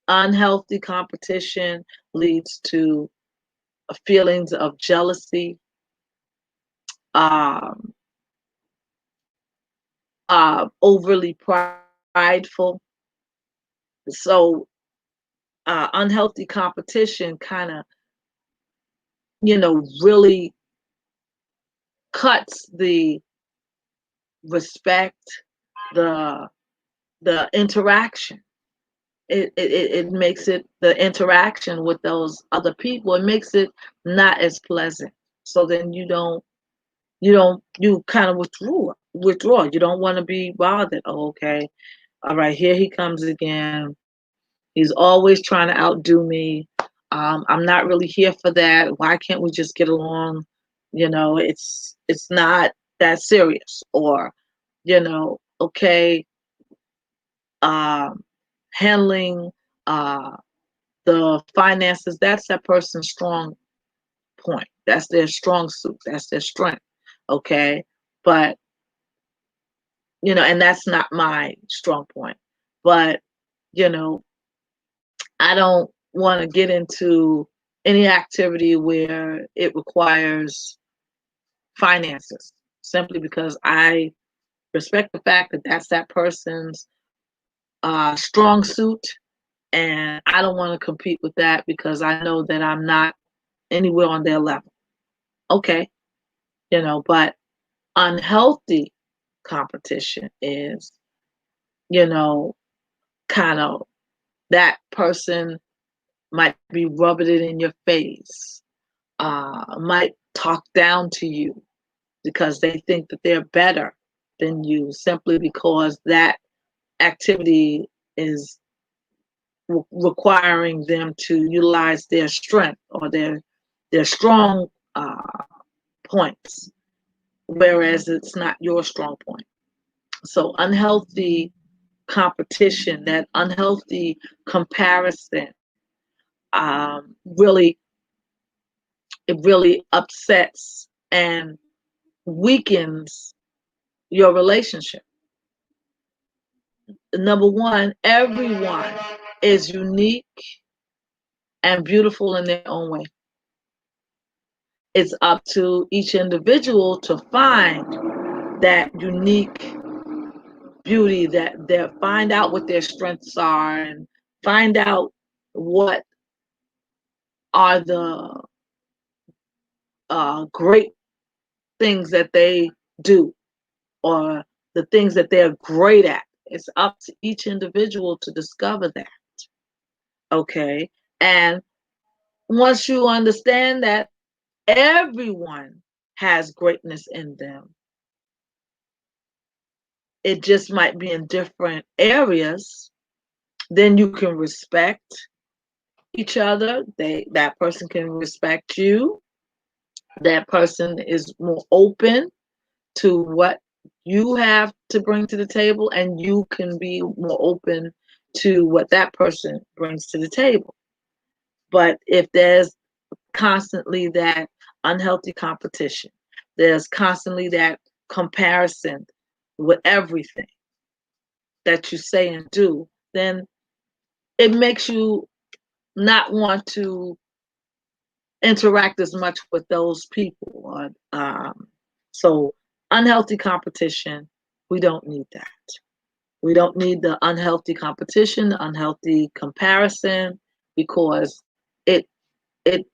Unhealthy competition leads to feelings of jealousy, um, overly prideful. So unhealthy competition kind of, really cuts the respect, the interaction. It makes it, the interaction with those other people, it makes it not as pleasant. So then you kind of withdraw. You don't want to be bothered. Oh, okay, all right, here he comes again. He's always trying to outdo me. I'm not really here for that. Why can't we just get along? It's not that serious. Or, okay, um, handling the finances, that's that person's strong point. That's their strong suit. That's their strength. Okay. But, and that's not my strong point. But, you know, I don't want to get into any activity where it requires finances, simply because I respect the fact that that's that person's strong suit. And I don't want to compete with that because I know that I'm not anywhere on their level. Okay. But unhealthy competition is, you know, kind of, that person might be rubbing it in your face, might talk down to you because they think that they're better than you, simply because that activity is requiring them to utilize their strength or their strong points, whereas it's not your strong point. So unhealthy competition, that unhealthy comparison, really, it really upsets and weakens your relationship. Number one, everyone is unique and beautiful in their own way. It's up to each individual to find that unique beauty, that find out what their strengths are, and find out what are the great things that they do, or the things that they're great at. It's up to each individual to discover that. Okay. And once you understand that everyone has greatness in them, it just might be in different areas, then you can respect each other. That person can respect you. That person is more open to what you have to bring to the table, and you can be more open to what that person brings to the table. But if there's constantly that unhealthy competition, there's constantly that comparison with everything that you say and do, then it makes you not want to interact as much with those people. So unhealthy competition, we don't need that. We don't need the unhealthy competition, the unhealthy comparison, because it it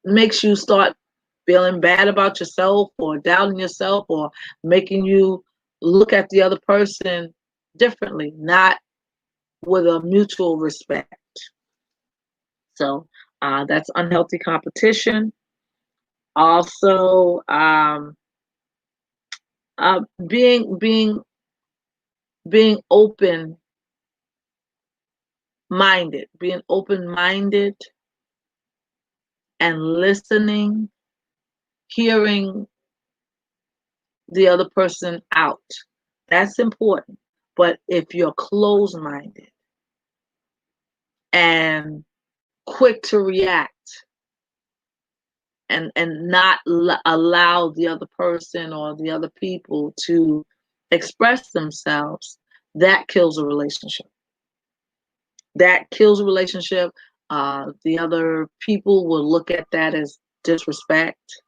makes you start feeling bad about yourself, or doubting yourself, or making you look at the other person differently, not with a mutual respect. So that's unhealthy competition. Also, uh, being being being open minded and listening, hearing the other person out. That's important. But if you're closed minded and quick to react, and not allow the other person or the other people to express themselves, that kills a relationship. That kills a relationship. The other people will look at that as disrespect.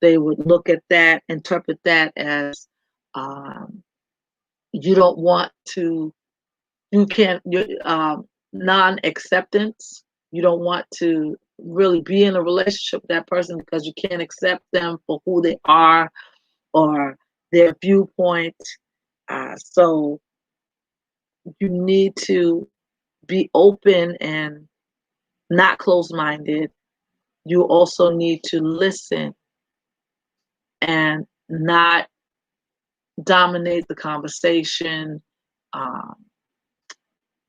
They would look at that, interpret that as um, You don't want to, you can't, non-acceptance. You don't want to really be in a relationship with that person because you can't accept them for who they are or their viewpoint. So you need to be open and not closed-minded. You also need to listen and not dominate the conversation, um,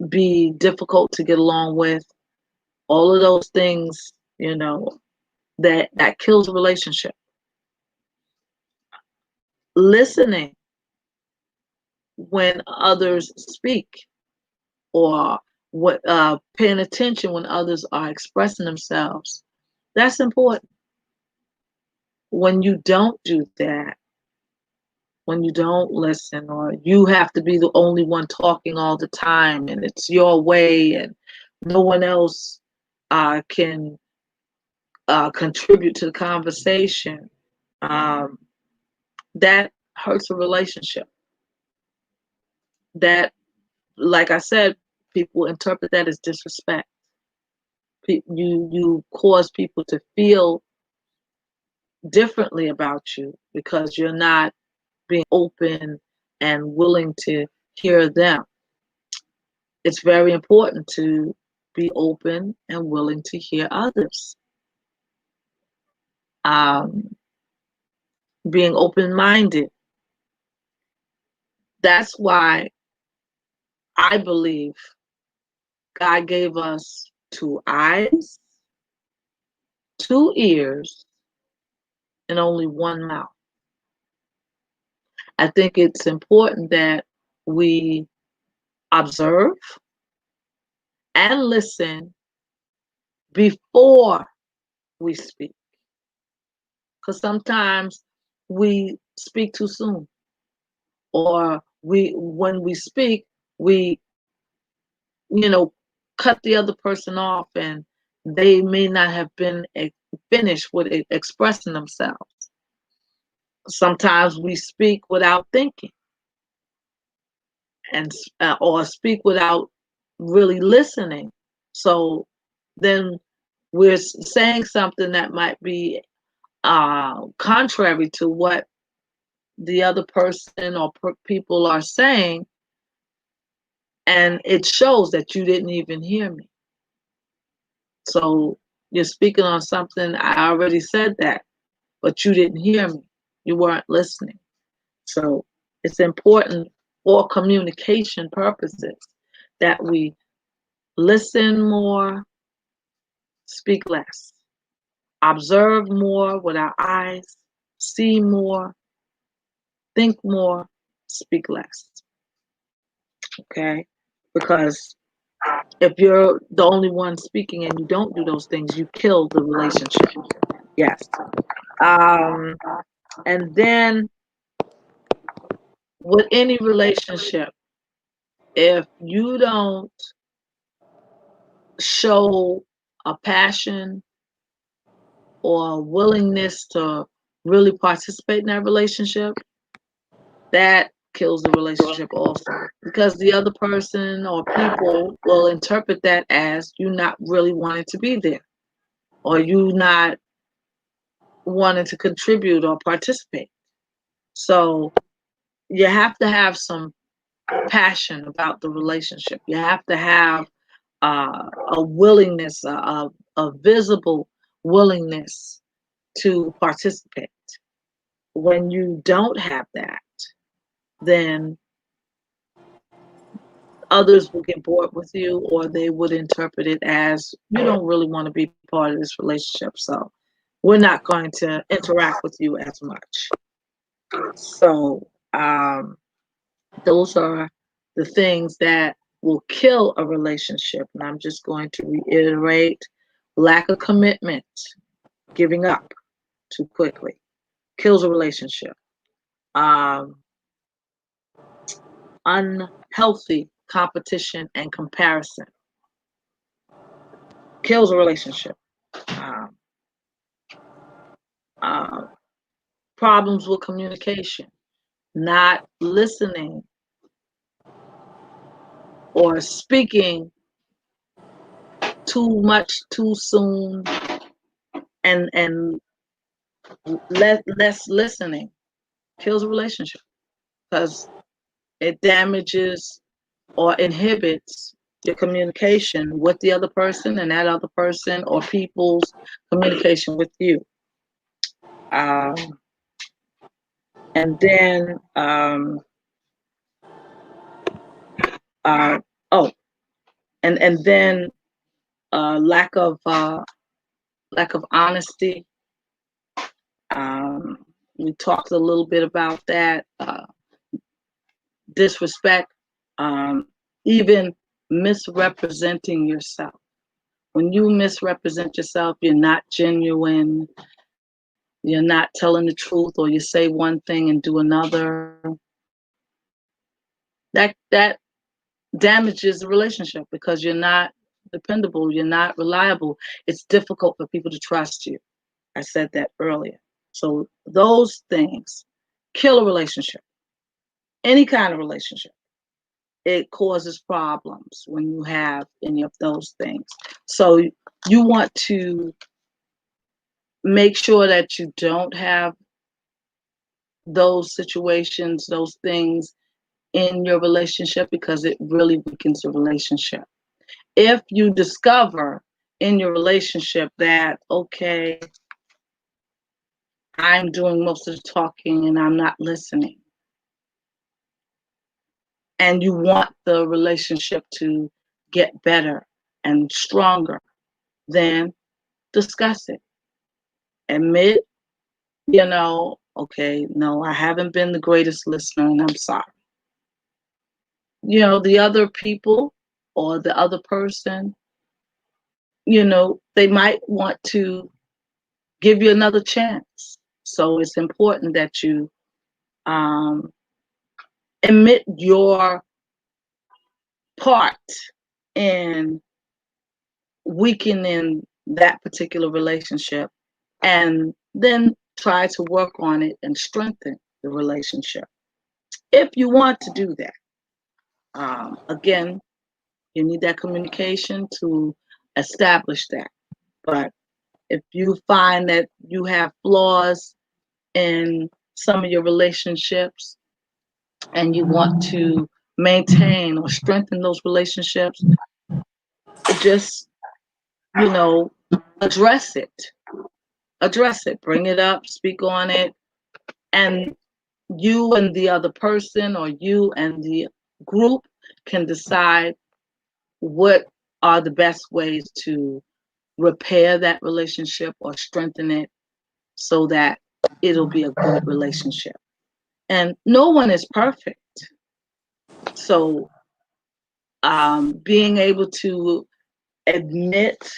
be difficult to get along with. All of those things, that kills a relationship. Listening when others speak, or what paying attention when others are expressing themselves. That's important. When you don't do that, when you don't listen, or you have to be the only one talking all the time and it's your way and no one else can contribute to the conversation, um, that hurts a relationship. That, like I said, people interpret that as disrespect. You cause people to feel differently about you because you're not being open and willing to hear them. It's very important to be open and willing to hear others. Um, Being open minded. That's why I believe God gave us two eyes, two ears, and only one mouth. I think it's important that we observe and listen before we speak. Because sometimes we speak too soon, or when we speak, we, you know, cut the other person off, and they may not have been finished with expressing themselves. Sometimes we speak without thinking, and or speak without really listening. So then we're saying something that might be contrary to what the other person or people are saying, and it shows that you didn't even hear me. So you're speaking on something, I already said that, but you didn't hear me. You weren't listening. So it's important for communication purposes that we listen more, speak less, observe more with our eyes, see more, think more, speak less. Okay? Because if you're the only one speaking and you don't do those things, you kill the relationship. Yes. Um, and then with any relationship, if you don't show a passion or a willingness to really participate in that relationship, that kills the relationship also. Because the other person or people will interpret that as you not really wanting to be there, or you not wanting to contribute or participate. So you have to have some passion about the relationship. You have to have a willingness, a visible willingness to participate. When you don't have that, then others will get bored with you, or they would interpret it as you don't really want to be part of this relationship. So we're not going to interact with you as much. So those are the things that will kill a relationship. And I'm just going to reiterate: lack of commitment, giving up too quickly, kills a relationship. Um, Unhealthy competition and comparison kills a relationship. Um, uh, Problems with communication, not listening or speaking too much too soon, and less listening kills a relationship because it damages or inhibits your communication with the other person and that other person or people's communication with you. Um, and then uh, oh, and then lack of honesty. Um, we talked a little bit about that. Disrespect, um, even misrepresenting yourself. When you misrepresent yourself, you're not genuine. You're not telling the truth, or you say one thing and do another. That damages the relationship because you're not dependable. You're not reliable. It's difficult for people to trust you. I said that earlier. So those things kill a relationship, any kind of relationship. It causes problems when you have any of those things. So you want to make sure that you don't have those situations, those things in your relationship because it really weakens the relationship. If you discover in your relationship that, okay, I'm doing most of the talking and I'm not listening, and you want the relationship to get better and stronger, then discuss it. Admit, okay, no, I haven't been the greatest listener and I'm sorry. The other people or the other person, they might want to give you another chance. So it's important that you um, admit your part in weakening that particular relationship and then try to work on it and strengthen the relationship if you want to do that. Again, you need that communication to establish that. But if you find that you have flaws in some of your relationships and you want to maintain or strengthen those relationships, just, you know, address it. Address it, bring it up, speak on it, and you and the other person or you and the group can decide what are the best ways to repair that relationship or strengthen it so that it'll be a good relationship. And no one is perfect. So being able to admit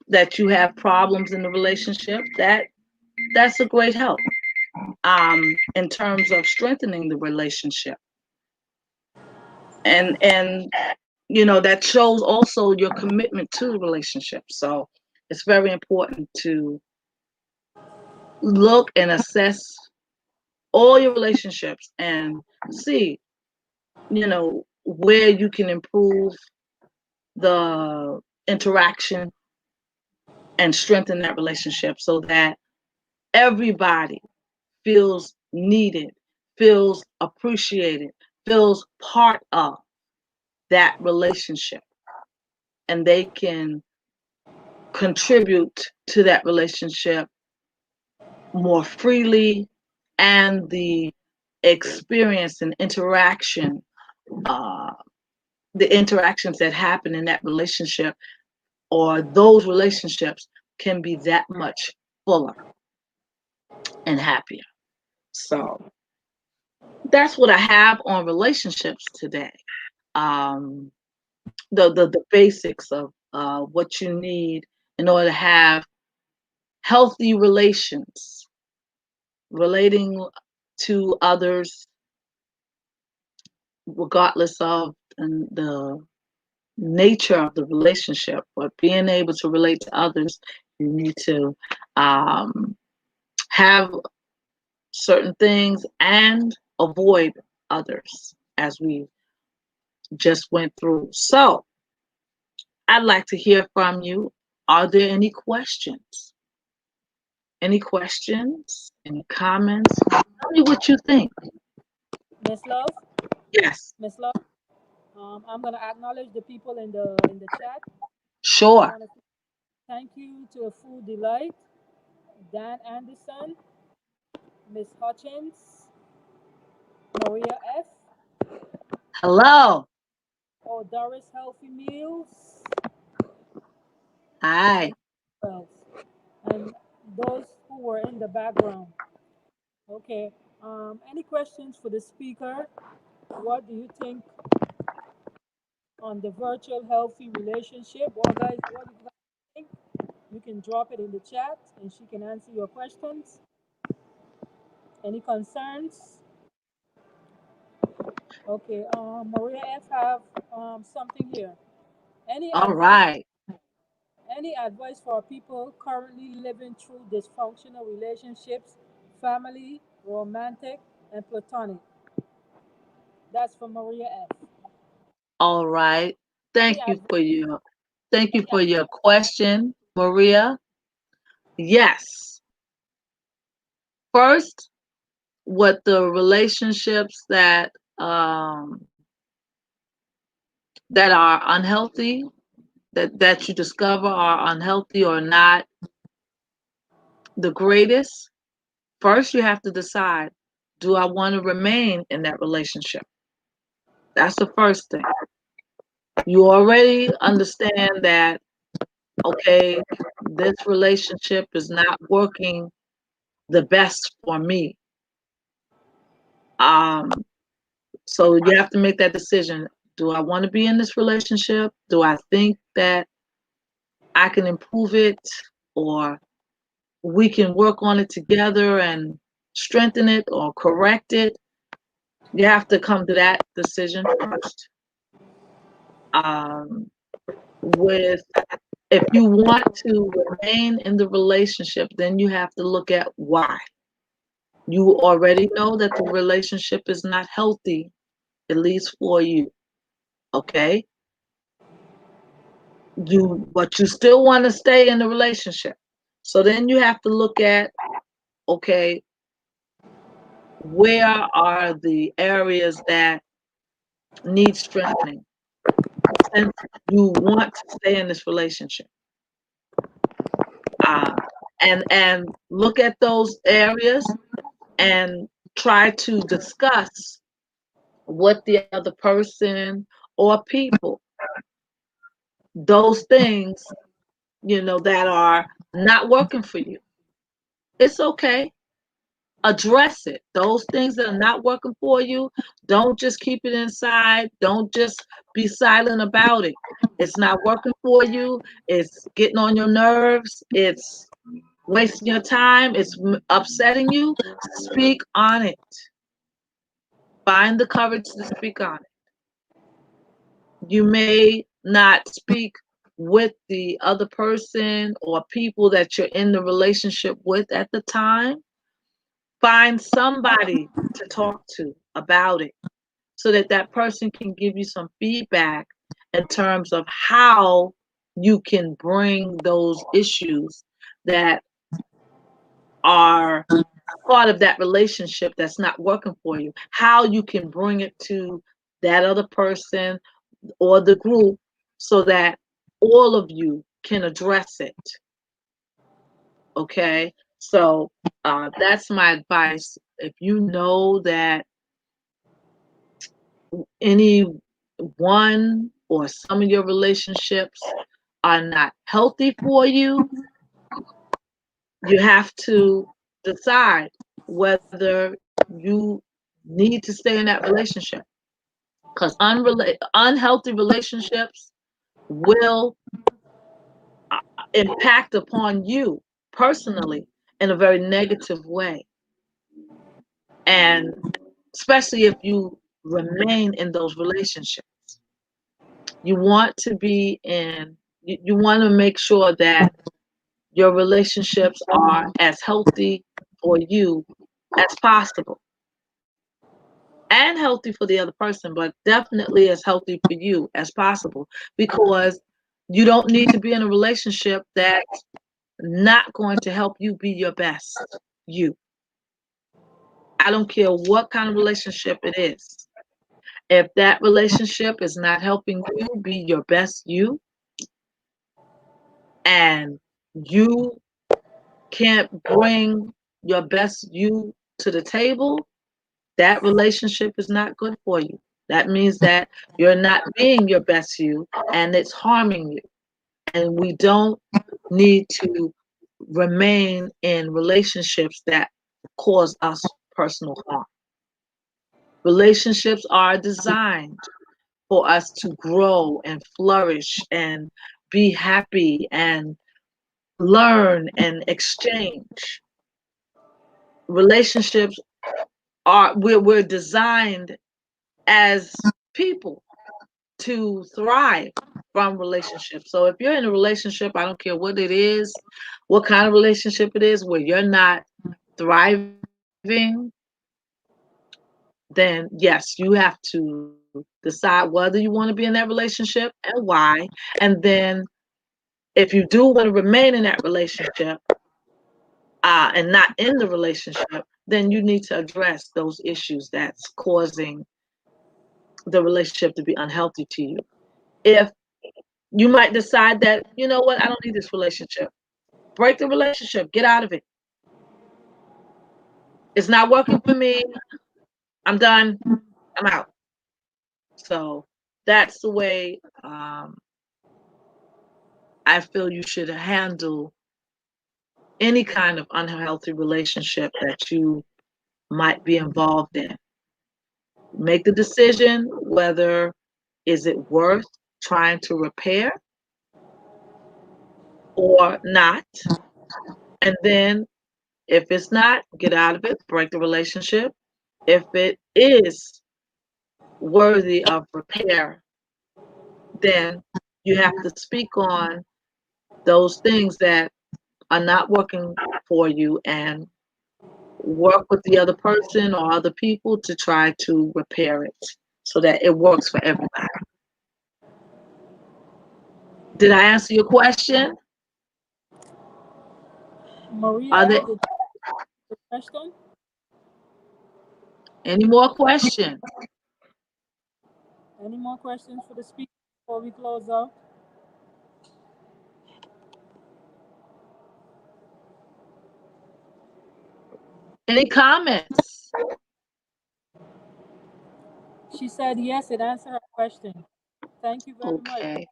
that you have problems in the relationship, that's a great help in terms of strengthening the relationship. And that shows also your commitment to the relationship. So it's very important to look and assess all your relationships and see, where you can improve the interaction and strengthen that relationship so that everybody feels needed, feels appreciated, feels part of that relationship, and they can contribute to that relationship more freely, and the experience and interaction, uh, the interactions that happen in that relationship or those relationships can be that much fuller and happier. So that's what I have on relationships today. Um, the basics of what you need in order to have healthy relations, relating to others, regardless of the nature of the relationship, but being able to relate to others, you need to um, have certain things and avoid others, as we just went through. So I'd like to hear from you. Are there any questions? Any questions? Any comments? Tell me what you think. Miss Love, Yes, Miss Love. I'm gonna acknowledge the people in the chat. I sure. want to thank you to a Food Delight, Dan Anderson, Miss Hutchins, Maria F. Hello. Oh, Doris Healthy Meals, and Hi. else, and those who were in the background. Okay. Any questions for the speaker? What do you think on the virtual healthy relationship? What do you guys think? You can drop it in the chat, and she can answer your questions. Any concerns? Okay. Maria F have something here. Any All advice? right. Any advice for people currently living through dysfunctional relationships, family, romantic, and platonic? That's from Maria F. All right. Any Thank you advice? for your thank you Any for advice? your question, Maria. Yes. First, what the relationships um that are unhealthy, that you discover are unhealthy or not the greatest, first you have to decide, do I want to remain in that relationship? That's the first thing. You already understand that, okay, this relationship is not working the best for me. Um, so you have to make that decision. Do I want to be in this relationship? Do I think that I can improve it, or we can work on it together and strengthen it or correct it? You have to come to that decision first. Um, with If you want to remain in the relationship, then you have to look at why. You already know that the relationship is not healthy, at least for you. Okay? But you still want to stay in the relationship. So then you have to look at, okay, where are the areas that need strengthening since you want to stay in this relationship? Uh, and look at those areas and try to discuss with the other person or people those things, that are not working for you. It's okay. Address it. Those things that are not working for you, don't just keep it inside. Don't just be silent about it. It's not working for you. It's getting on your nerves. It's wasting your time. It's upsetting you. Speak on it. Find the courage to speak on it. You may not speak with the other person or people that you're in the relationship with at the time. Find somebody to talk to about it so that that person can give you some feedback in terms of how you can bring those issues that are part of that relationship that's not working for you, how you can bring it to that other person or the group so that all of you can address it. Okay, so that's my advice. If you know that any one or some of your relationships are not healthy for you, you have to decide whether you need to stay in that relationship, because unhealthy relationships will impact upon you personally in a very negative way. And especially if you remain in those relationships, you want to be in, you want to make sure that your relationships are as healthy for you as possible. and healthy for the other person, but definitely as healthy for you as possible, because you don't need to be in a relationship that's not going to help you be your best you. I don't care what kind of relationship it is. If that relationship is not helping you be your best you, and you can't bring your best you to the table, that relationship is not good for you. That means that you're not being your best you and it's harming you. And we don't need to remain in relationships that cause us personal harm. Relationships are designed for us to grow and flourish and be happy and learn and exchange. Relationships are we're designed as people to thrive from relationships. So if you're in a relationship, I don't care what it is, what kind of relationship it is, where you're not thriving, then yes, you have to decide whether you want to be in that relationship and why. And then if you do want to remain in that relationship and not in the relationship, then you need to address those issues that's causing the relationship to be unhealthy to you. If you might decide that, you know what, I don't need this relationship. Break the relationship, get out of it. It's not working for me. I'm done. I'm out. So that's the way I feel you should handle any kind of unhealthy relationship that you might be involved in. Make the decision whether is it worth trying to repair or not. And then if it's not, get out of it, break the relationship. If it is worthy of repair, then you have to speak on those things that are not working for you and work with the other person or other people to try to repair it so that it works for everybody. Did I answer your question? Maria, Are there did the question? any more questions? Any more questions for the speaker before we close out? Any comments? She said yes, it answered her question. Thank you very much. Okay.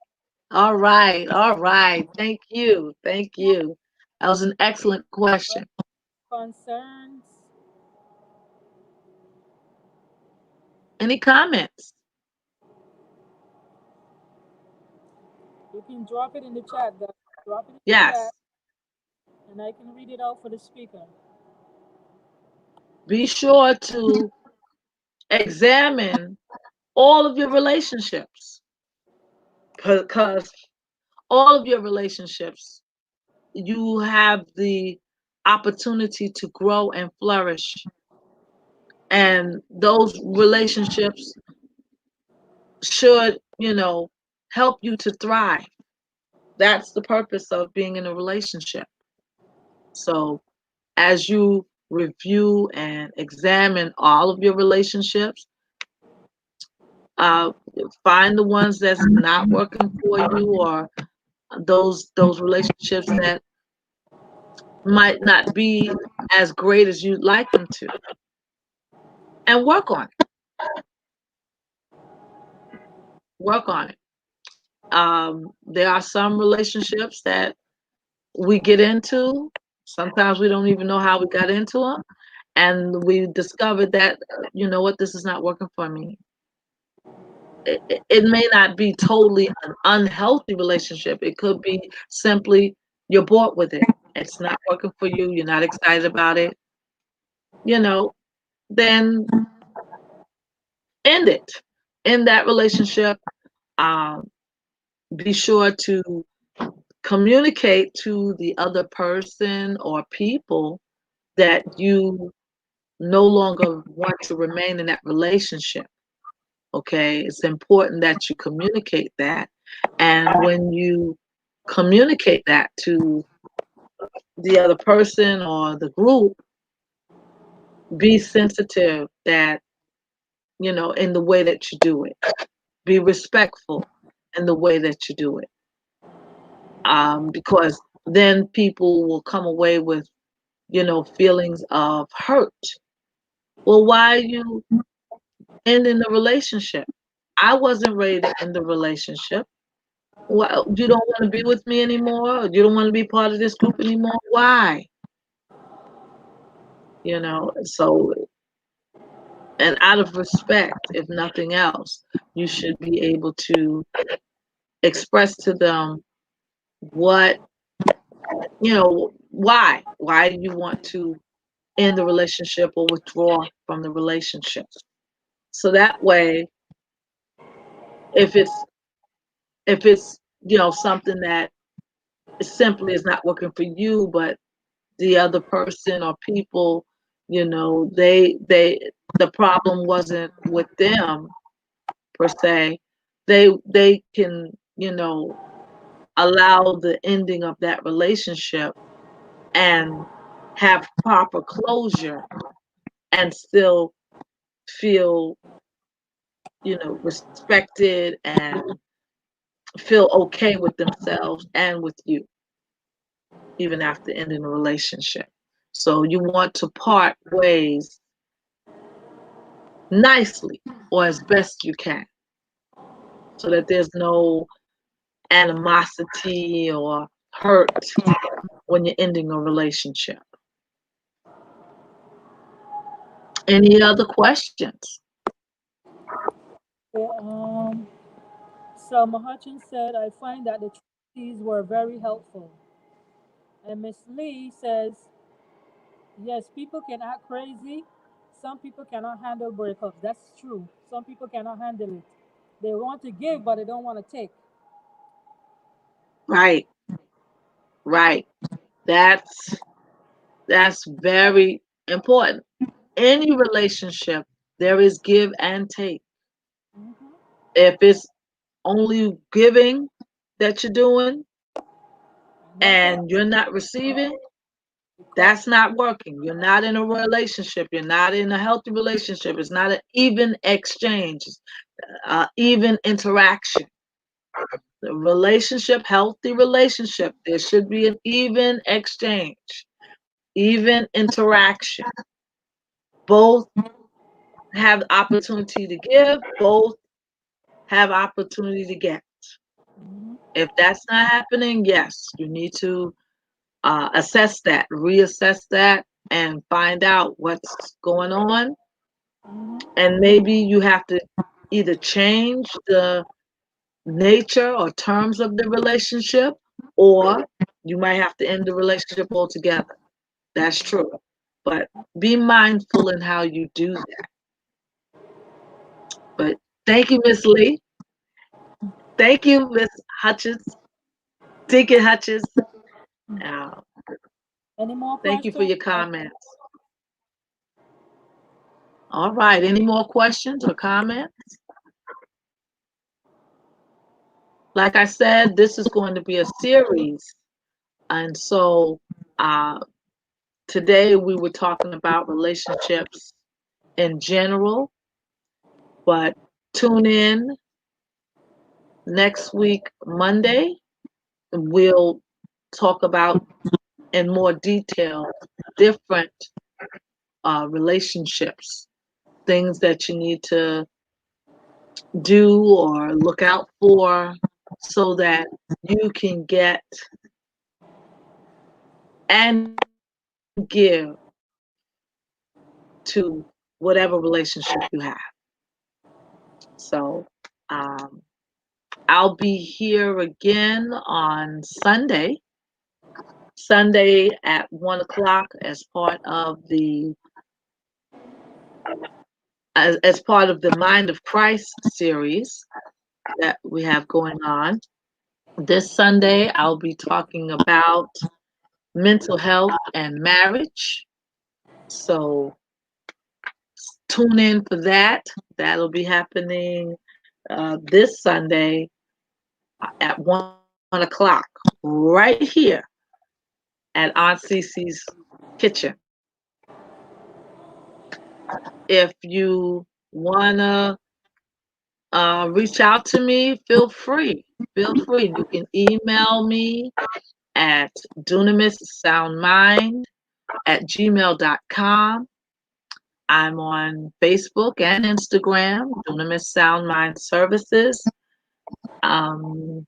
All right. All right. Thank you. Thank you. That was an excellent question. Concerns? Any comments? You can drop it in the chat, guys. Drop it in the chat, Yes. and I can read it out for the speaker. Be sure to examine all of your relationships because all of your relationships, you have the opportunity to grow and flourish. And those relationships should, help you to thrive. That's the purpose of being in a relationship. So, as you review and examine all of your relationships, uh, find the ones that's not working for you, or those relationships that might not be as great as you'd like them to, and work on it. Work on it. There are some relationships that we get into. Sometimes we don't even know how we got into them, and we discovered that, you know what, this is not working for me. It may not be totally an unhealthy relationship. It could be simply you're bored with it. It's not working for you. You're not excited about it. You know, then end it. End that relationship. Um, be sure to communicate to the other person or people that you no longer want to remain in that relationship. Okay, it's important that you communicate that. And when you communicate that to the other person or the group, be sensitive that, in the way that you do it. Be respectful in the way that you do it. Because then people will come away with, feelings of hurt. Well, why are you ending the relationship? I wasn't ready to end the relationship. Well, you don't want to be with me anymore? Or you don't want to be part of this group anymore? Why? So, and out of respect, if nothing else, you should be able to express to them what, why you want to end the relationship or withdraw from the relationship. So that way, if it's if it's something that simply is not working for you, but the other person or people, they the problem wasn't with them per se, they can, allow the ending of that relationship and have proper closure and still feel, respected and feel okay with themselves and with you, even after ending a relationship. So you want to part ways nicely or as best you can so that there's no animosity or hurt when you're ending a relationship. Any other questions? Okay, Selma Hutchins said, I find that the trustees were very helpful. And Miss Lee says, yes, people can act crazy. Some people cannot handle breakups. That's true. Some people cannot handle it. They want to give, but they don't want to take. Right, right. That's that's very important. Any relationship, there is give and take. Hmm. If it's only giving that you're doing And no take. and you're not receiving, Because that's not working. You're not in a relationship. You're not in a healthy relationship. It's not an even exchange, even interaction. The relationship, healthy relationship, there should be an even exchange, even interaction. Both have the opportunity to give, both have opportunity to get. hmm If that's not happening, yes, you need to assess that, reassess that, and find out what's going on. hmm And maybe you have to either change the nature or terms of the relationship, or you might have to end the relationship altogether. That's true. But be mindful in how you do that. But thank you, Miss Lee. Thank you, Miss Hutchins, Deacon Hutchins. Uh, Any more Thank you for questions? your comments. All right. Any more questions or comments? Like I said, this is going to be a series. And so uh, today we were talking about relationships in general, but tune in next week, Monday. We'll talk about in more detail different relationships, things that you need to do or look out for so that you can get and give to whatever relationship you have. So um, I'll be here again on Sunday at 1 o'clock as part of the Mind of Christ series that we have going on. This Sunday, I'll be talking about mental health and marriage. So tune in for that. That'll be happening this Sunday at 1 o'clock, right here at Aunt Cece's Kitchen. If you wanna reach out to me, feel free. Feel free. You can email me at dunamissoundmind@gmail.com. I'm on Facebook and Instagram, Dunamis Sound Mind Services. Um,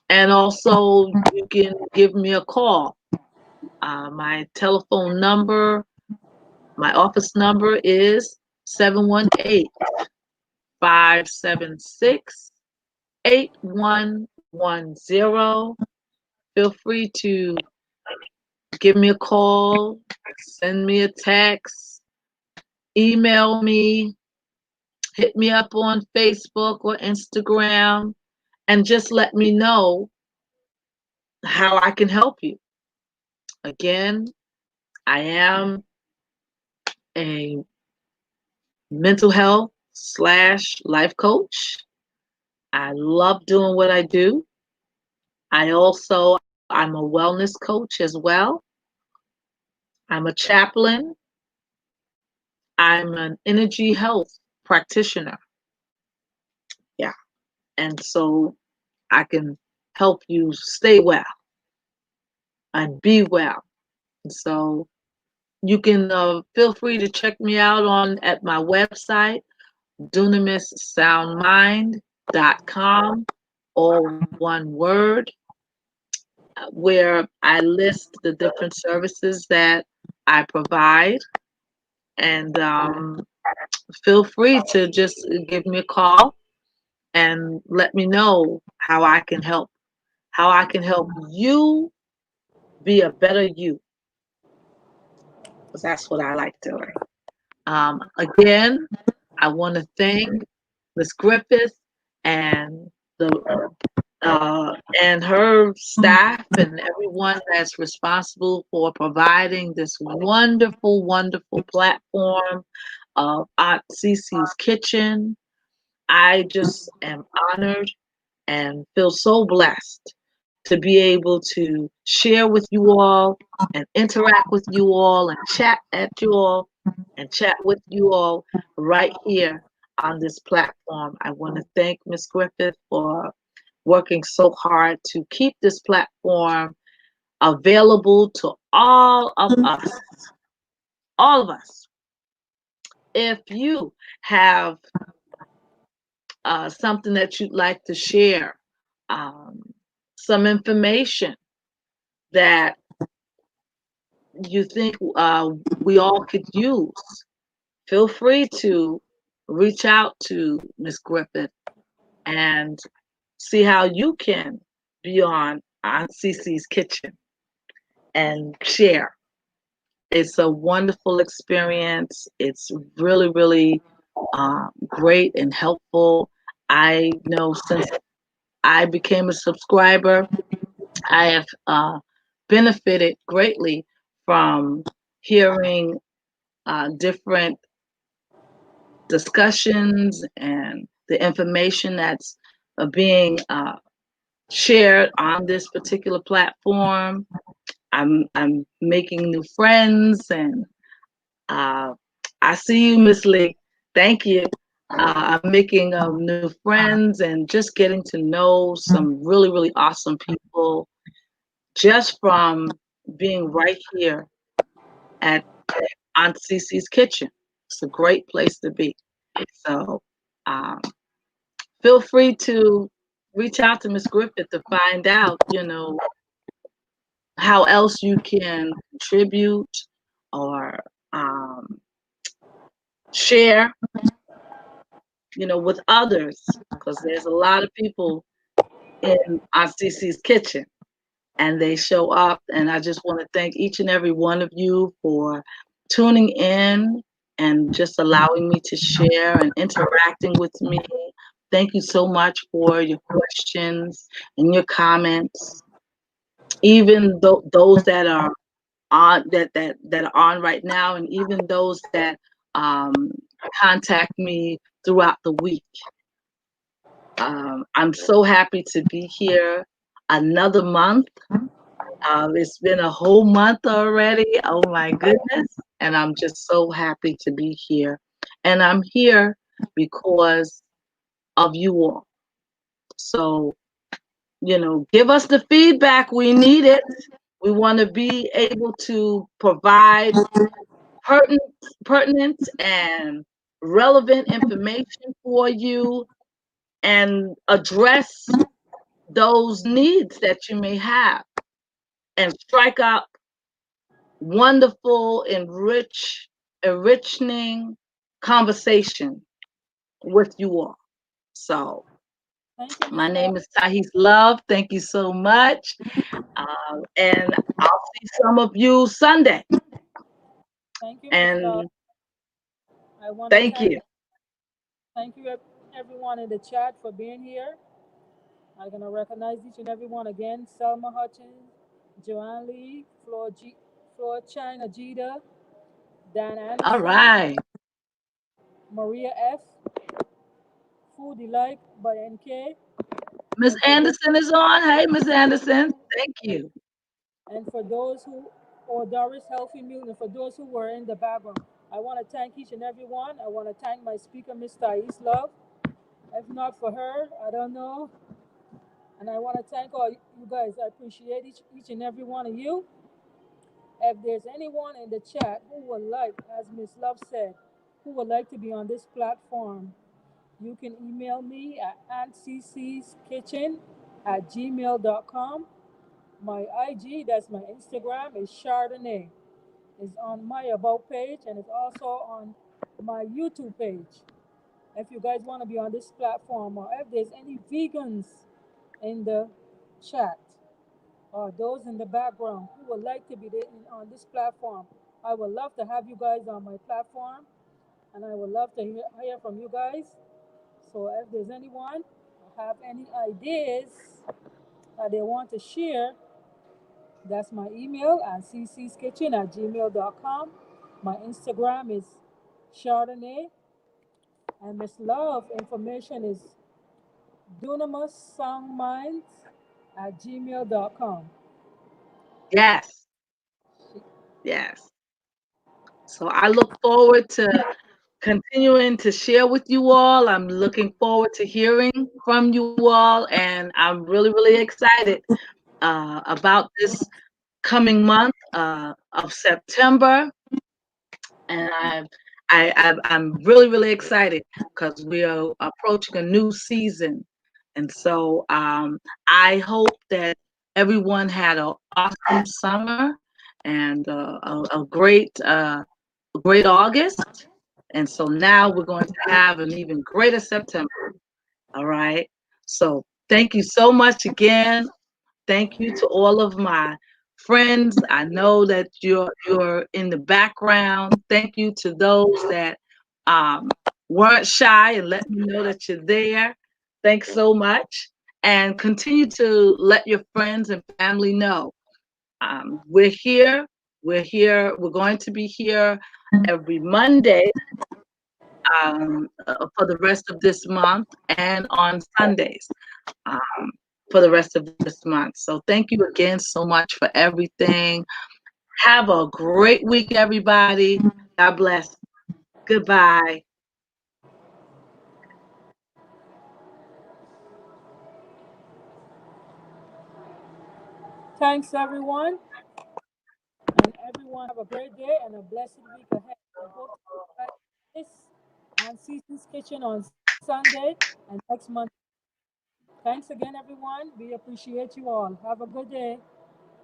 and also, you can give me a call. My telephone number, my office number is 718-576-8110. Feel free to give me a call, send me a text, email me, hit me up on Facebook or Instagram, and just let me know how I can help you. Again, I am a mental health slash life coach. I love doing what I do. I'm a wellness coach as well. I'm a chaplain. I'm an energy health practitioner. Yeah. And so I can help you stay well and be well. And so you can feel free to check me out on at my website, dunamissoundmind.com, all one word, where I list the different services that I provide. And feel free to just give me a call and let me know how I can help you be a better you, because that's what I like doing. Again, I want to thank Miss Griffith and the and her staff and everyone that's responsible for providing this wonderful, wonderful platform of Aunt Cece's Kitchen. I just am honored and feel so blessed to be able to share with you all and interact with you all and chat at you all and chat with you all right here on this platform. I want to thank Miss Griffith for working so hard to keep this platform available to all of us. All of us. If you have something that you'd like to share, um, some information that you think we all could use, feel free to reach out to Miss Griffith and see how you can be on Aunt Cece's Kitchen and share. It's a wonderful experience. It's really, really great and helpful. I know since I became a subscriber, I have benefited greatly from hearing different discussions and the information that's being shared on this particular platform. I'm making new friends, and uh, I see you, Miss Lee. Thank you. I'm making new friends and just getting to know some really, really awesome people just from being right here at Aunt Cece's Kitchen. It's a great place to be. So um, feel free to reach out to Miss Griffith to find out, how else you can contribute or um, share, with others, because there's a lot of people in Aunt Cece's Kitchen and they show up. And I just want to thank each and every one of you for tuning in and just allowing me to share and interacting with me. Thank you so much for your questions and your comments. Even those that are on that are on right now, and even those that um, contact me throughout the week. I'm so happy to be here another month. It's been a whole month already. Oh my goodness. And I'm just so happy to be here. And I'm here because of you all. So, give us the feedback. We need it. We want to be able to provide pertinent, pertinent and relevant information for you and address those needs that you may have and strike up wonderful, enriching conversation with you all. So, Thank you, my Miss Love. name is Tahis Love. Thank you so much. And I'll see some of you Sunday. Thank you, Miss Love. And I want to thank you. thank you everyone in the chat for being here. I'm gonna recognize each and every one again. Selma Hutchins, Joanne Lee, Floor China Ajita, Dan All Anderson, right. Maria F, Food Delight by NK, Miss and for those Anderson is on. Hey, Miss Anderson. Thank you. and for those who or Doris Healthy Meal, and for those who were in the background. I want to thank each and every one. I want to thank my speaker, Miss Thais Love. If not for her, I don't know. And I want to thank all you guys. I appreciate each and every one of you. If there's anyone in the chat who would like, as Miss Love said, who would like to be on this platform, you can email me at AuntCiciKitchen at gmail.com. My IG, that's my Instagram, is Chardonnay. It's on my About page and it's also on my YouTube page. If you guys want to be on this platform, or if there's any vegans in the chat, or those in the background who would like to be on this platform, I would love to have you guys on my platform and I would love to hear from you guys. So if there's anyone who have any ideas that they want to share, that's my email at ccskitchen at gmail.com. My Instagram is Chardonnay, and Miss Love information is dunamussongminds at gmail.com. Yes. Yes. So I look forward to continuing to share with you all. I'm looking forward to hearing from you all, and I'm really, really excited about this coming month of September. And I'm really, really excited because we are approaching a new season. And so I hope that everyone had an awesome summer and a great August. And so now we're going to have an even greater September. All right. So thank you so much again. Thank you to all of my friends. I know that you're in the background. Thank you to those that um, weren't shy and let me know that you're there. Thanks so much. And continue to let your friends and family know. We're here. We're here. We're going to be here every Monday for the rest of this month and on Sundays um, for the rest of this month. So thank you again so much for everything. Have a great week, everybody. God bless. Goodbye. Thanks, everyone, and everyone have a great day and a blessed week ahead. I hope to see you guys this on Season's Kitchen on Sunday and next month. Thanks again, everyone. We appreciate you all. Have a good day.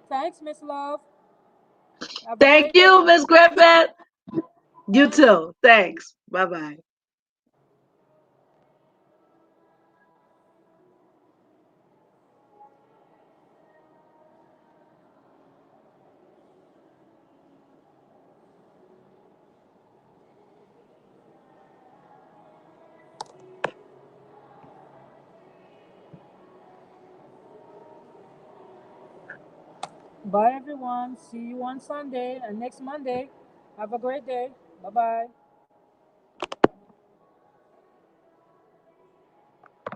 Thanks, Miss Love. Have a Thank great day. you, Miss Griffith. You Thanks. too. Thanks. Bye bye. Bye, everyone. See you on Sunday and next Monday. Have a great day. Bye bye.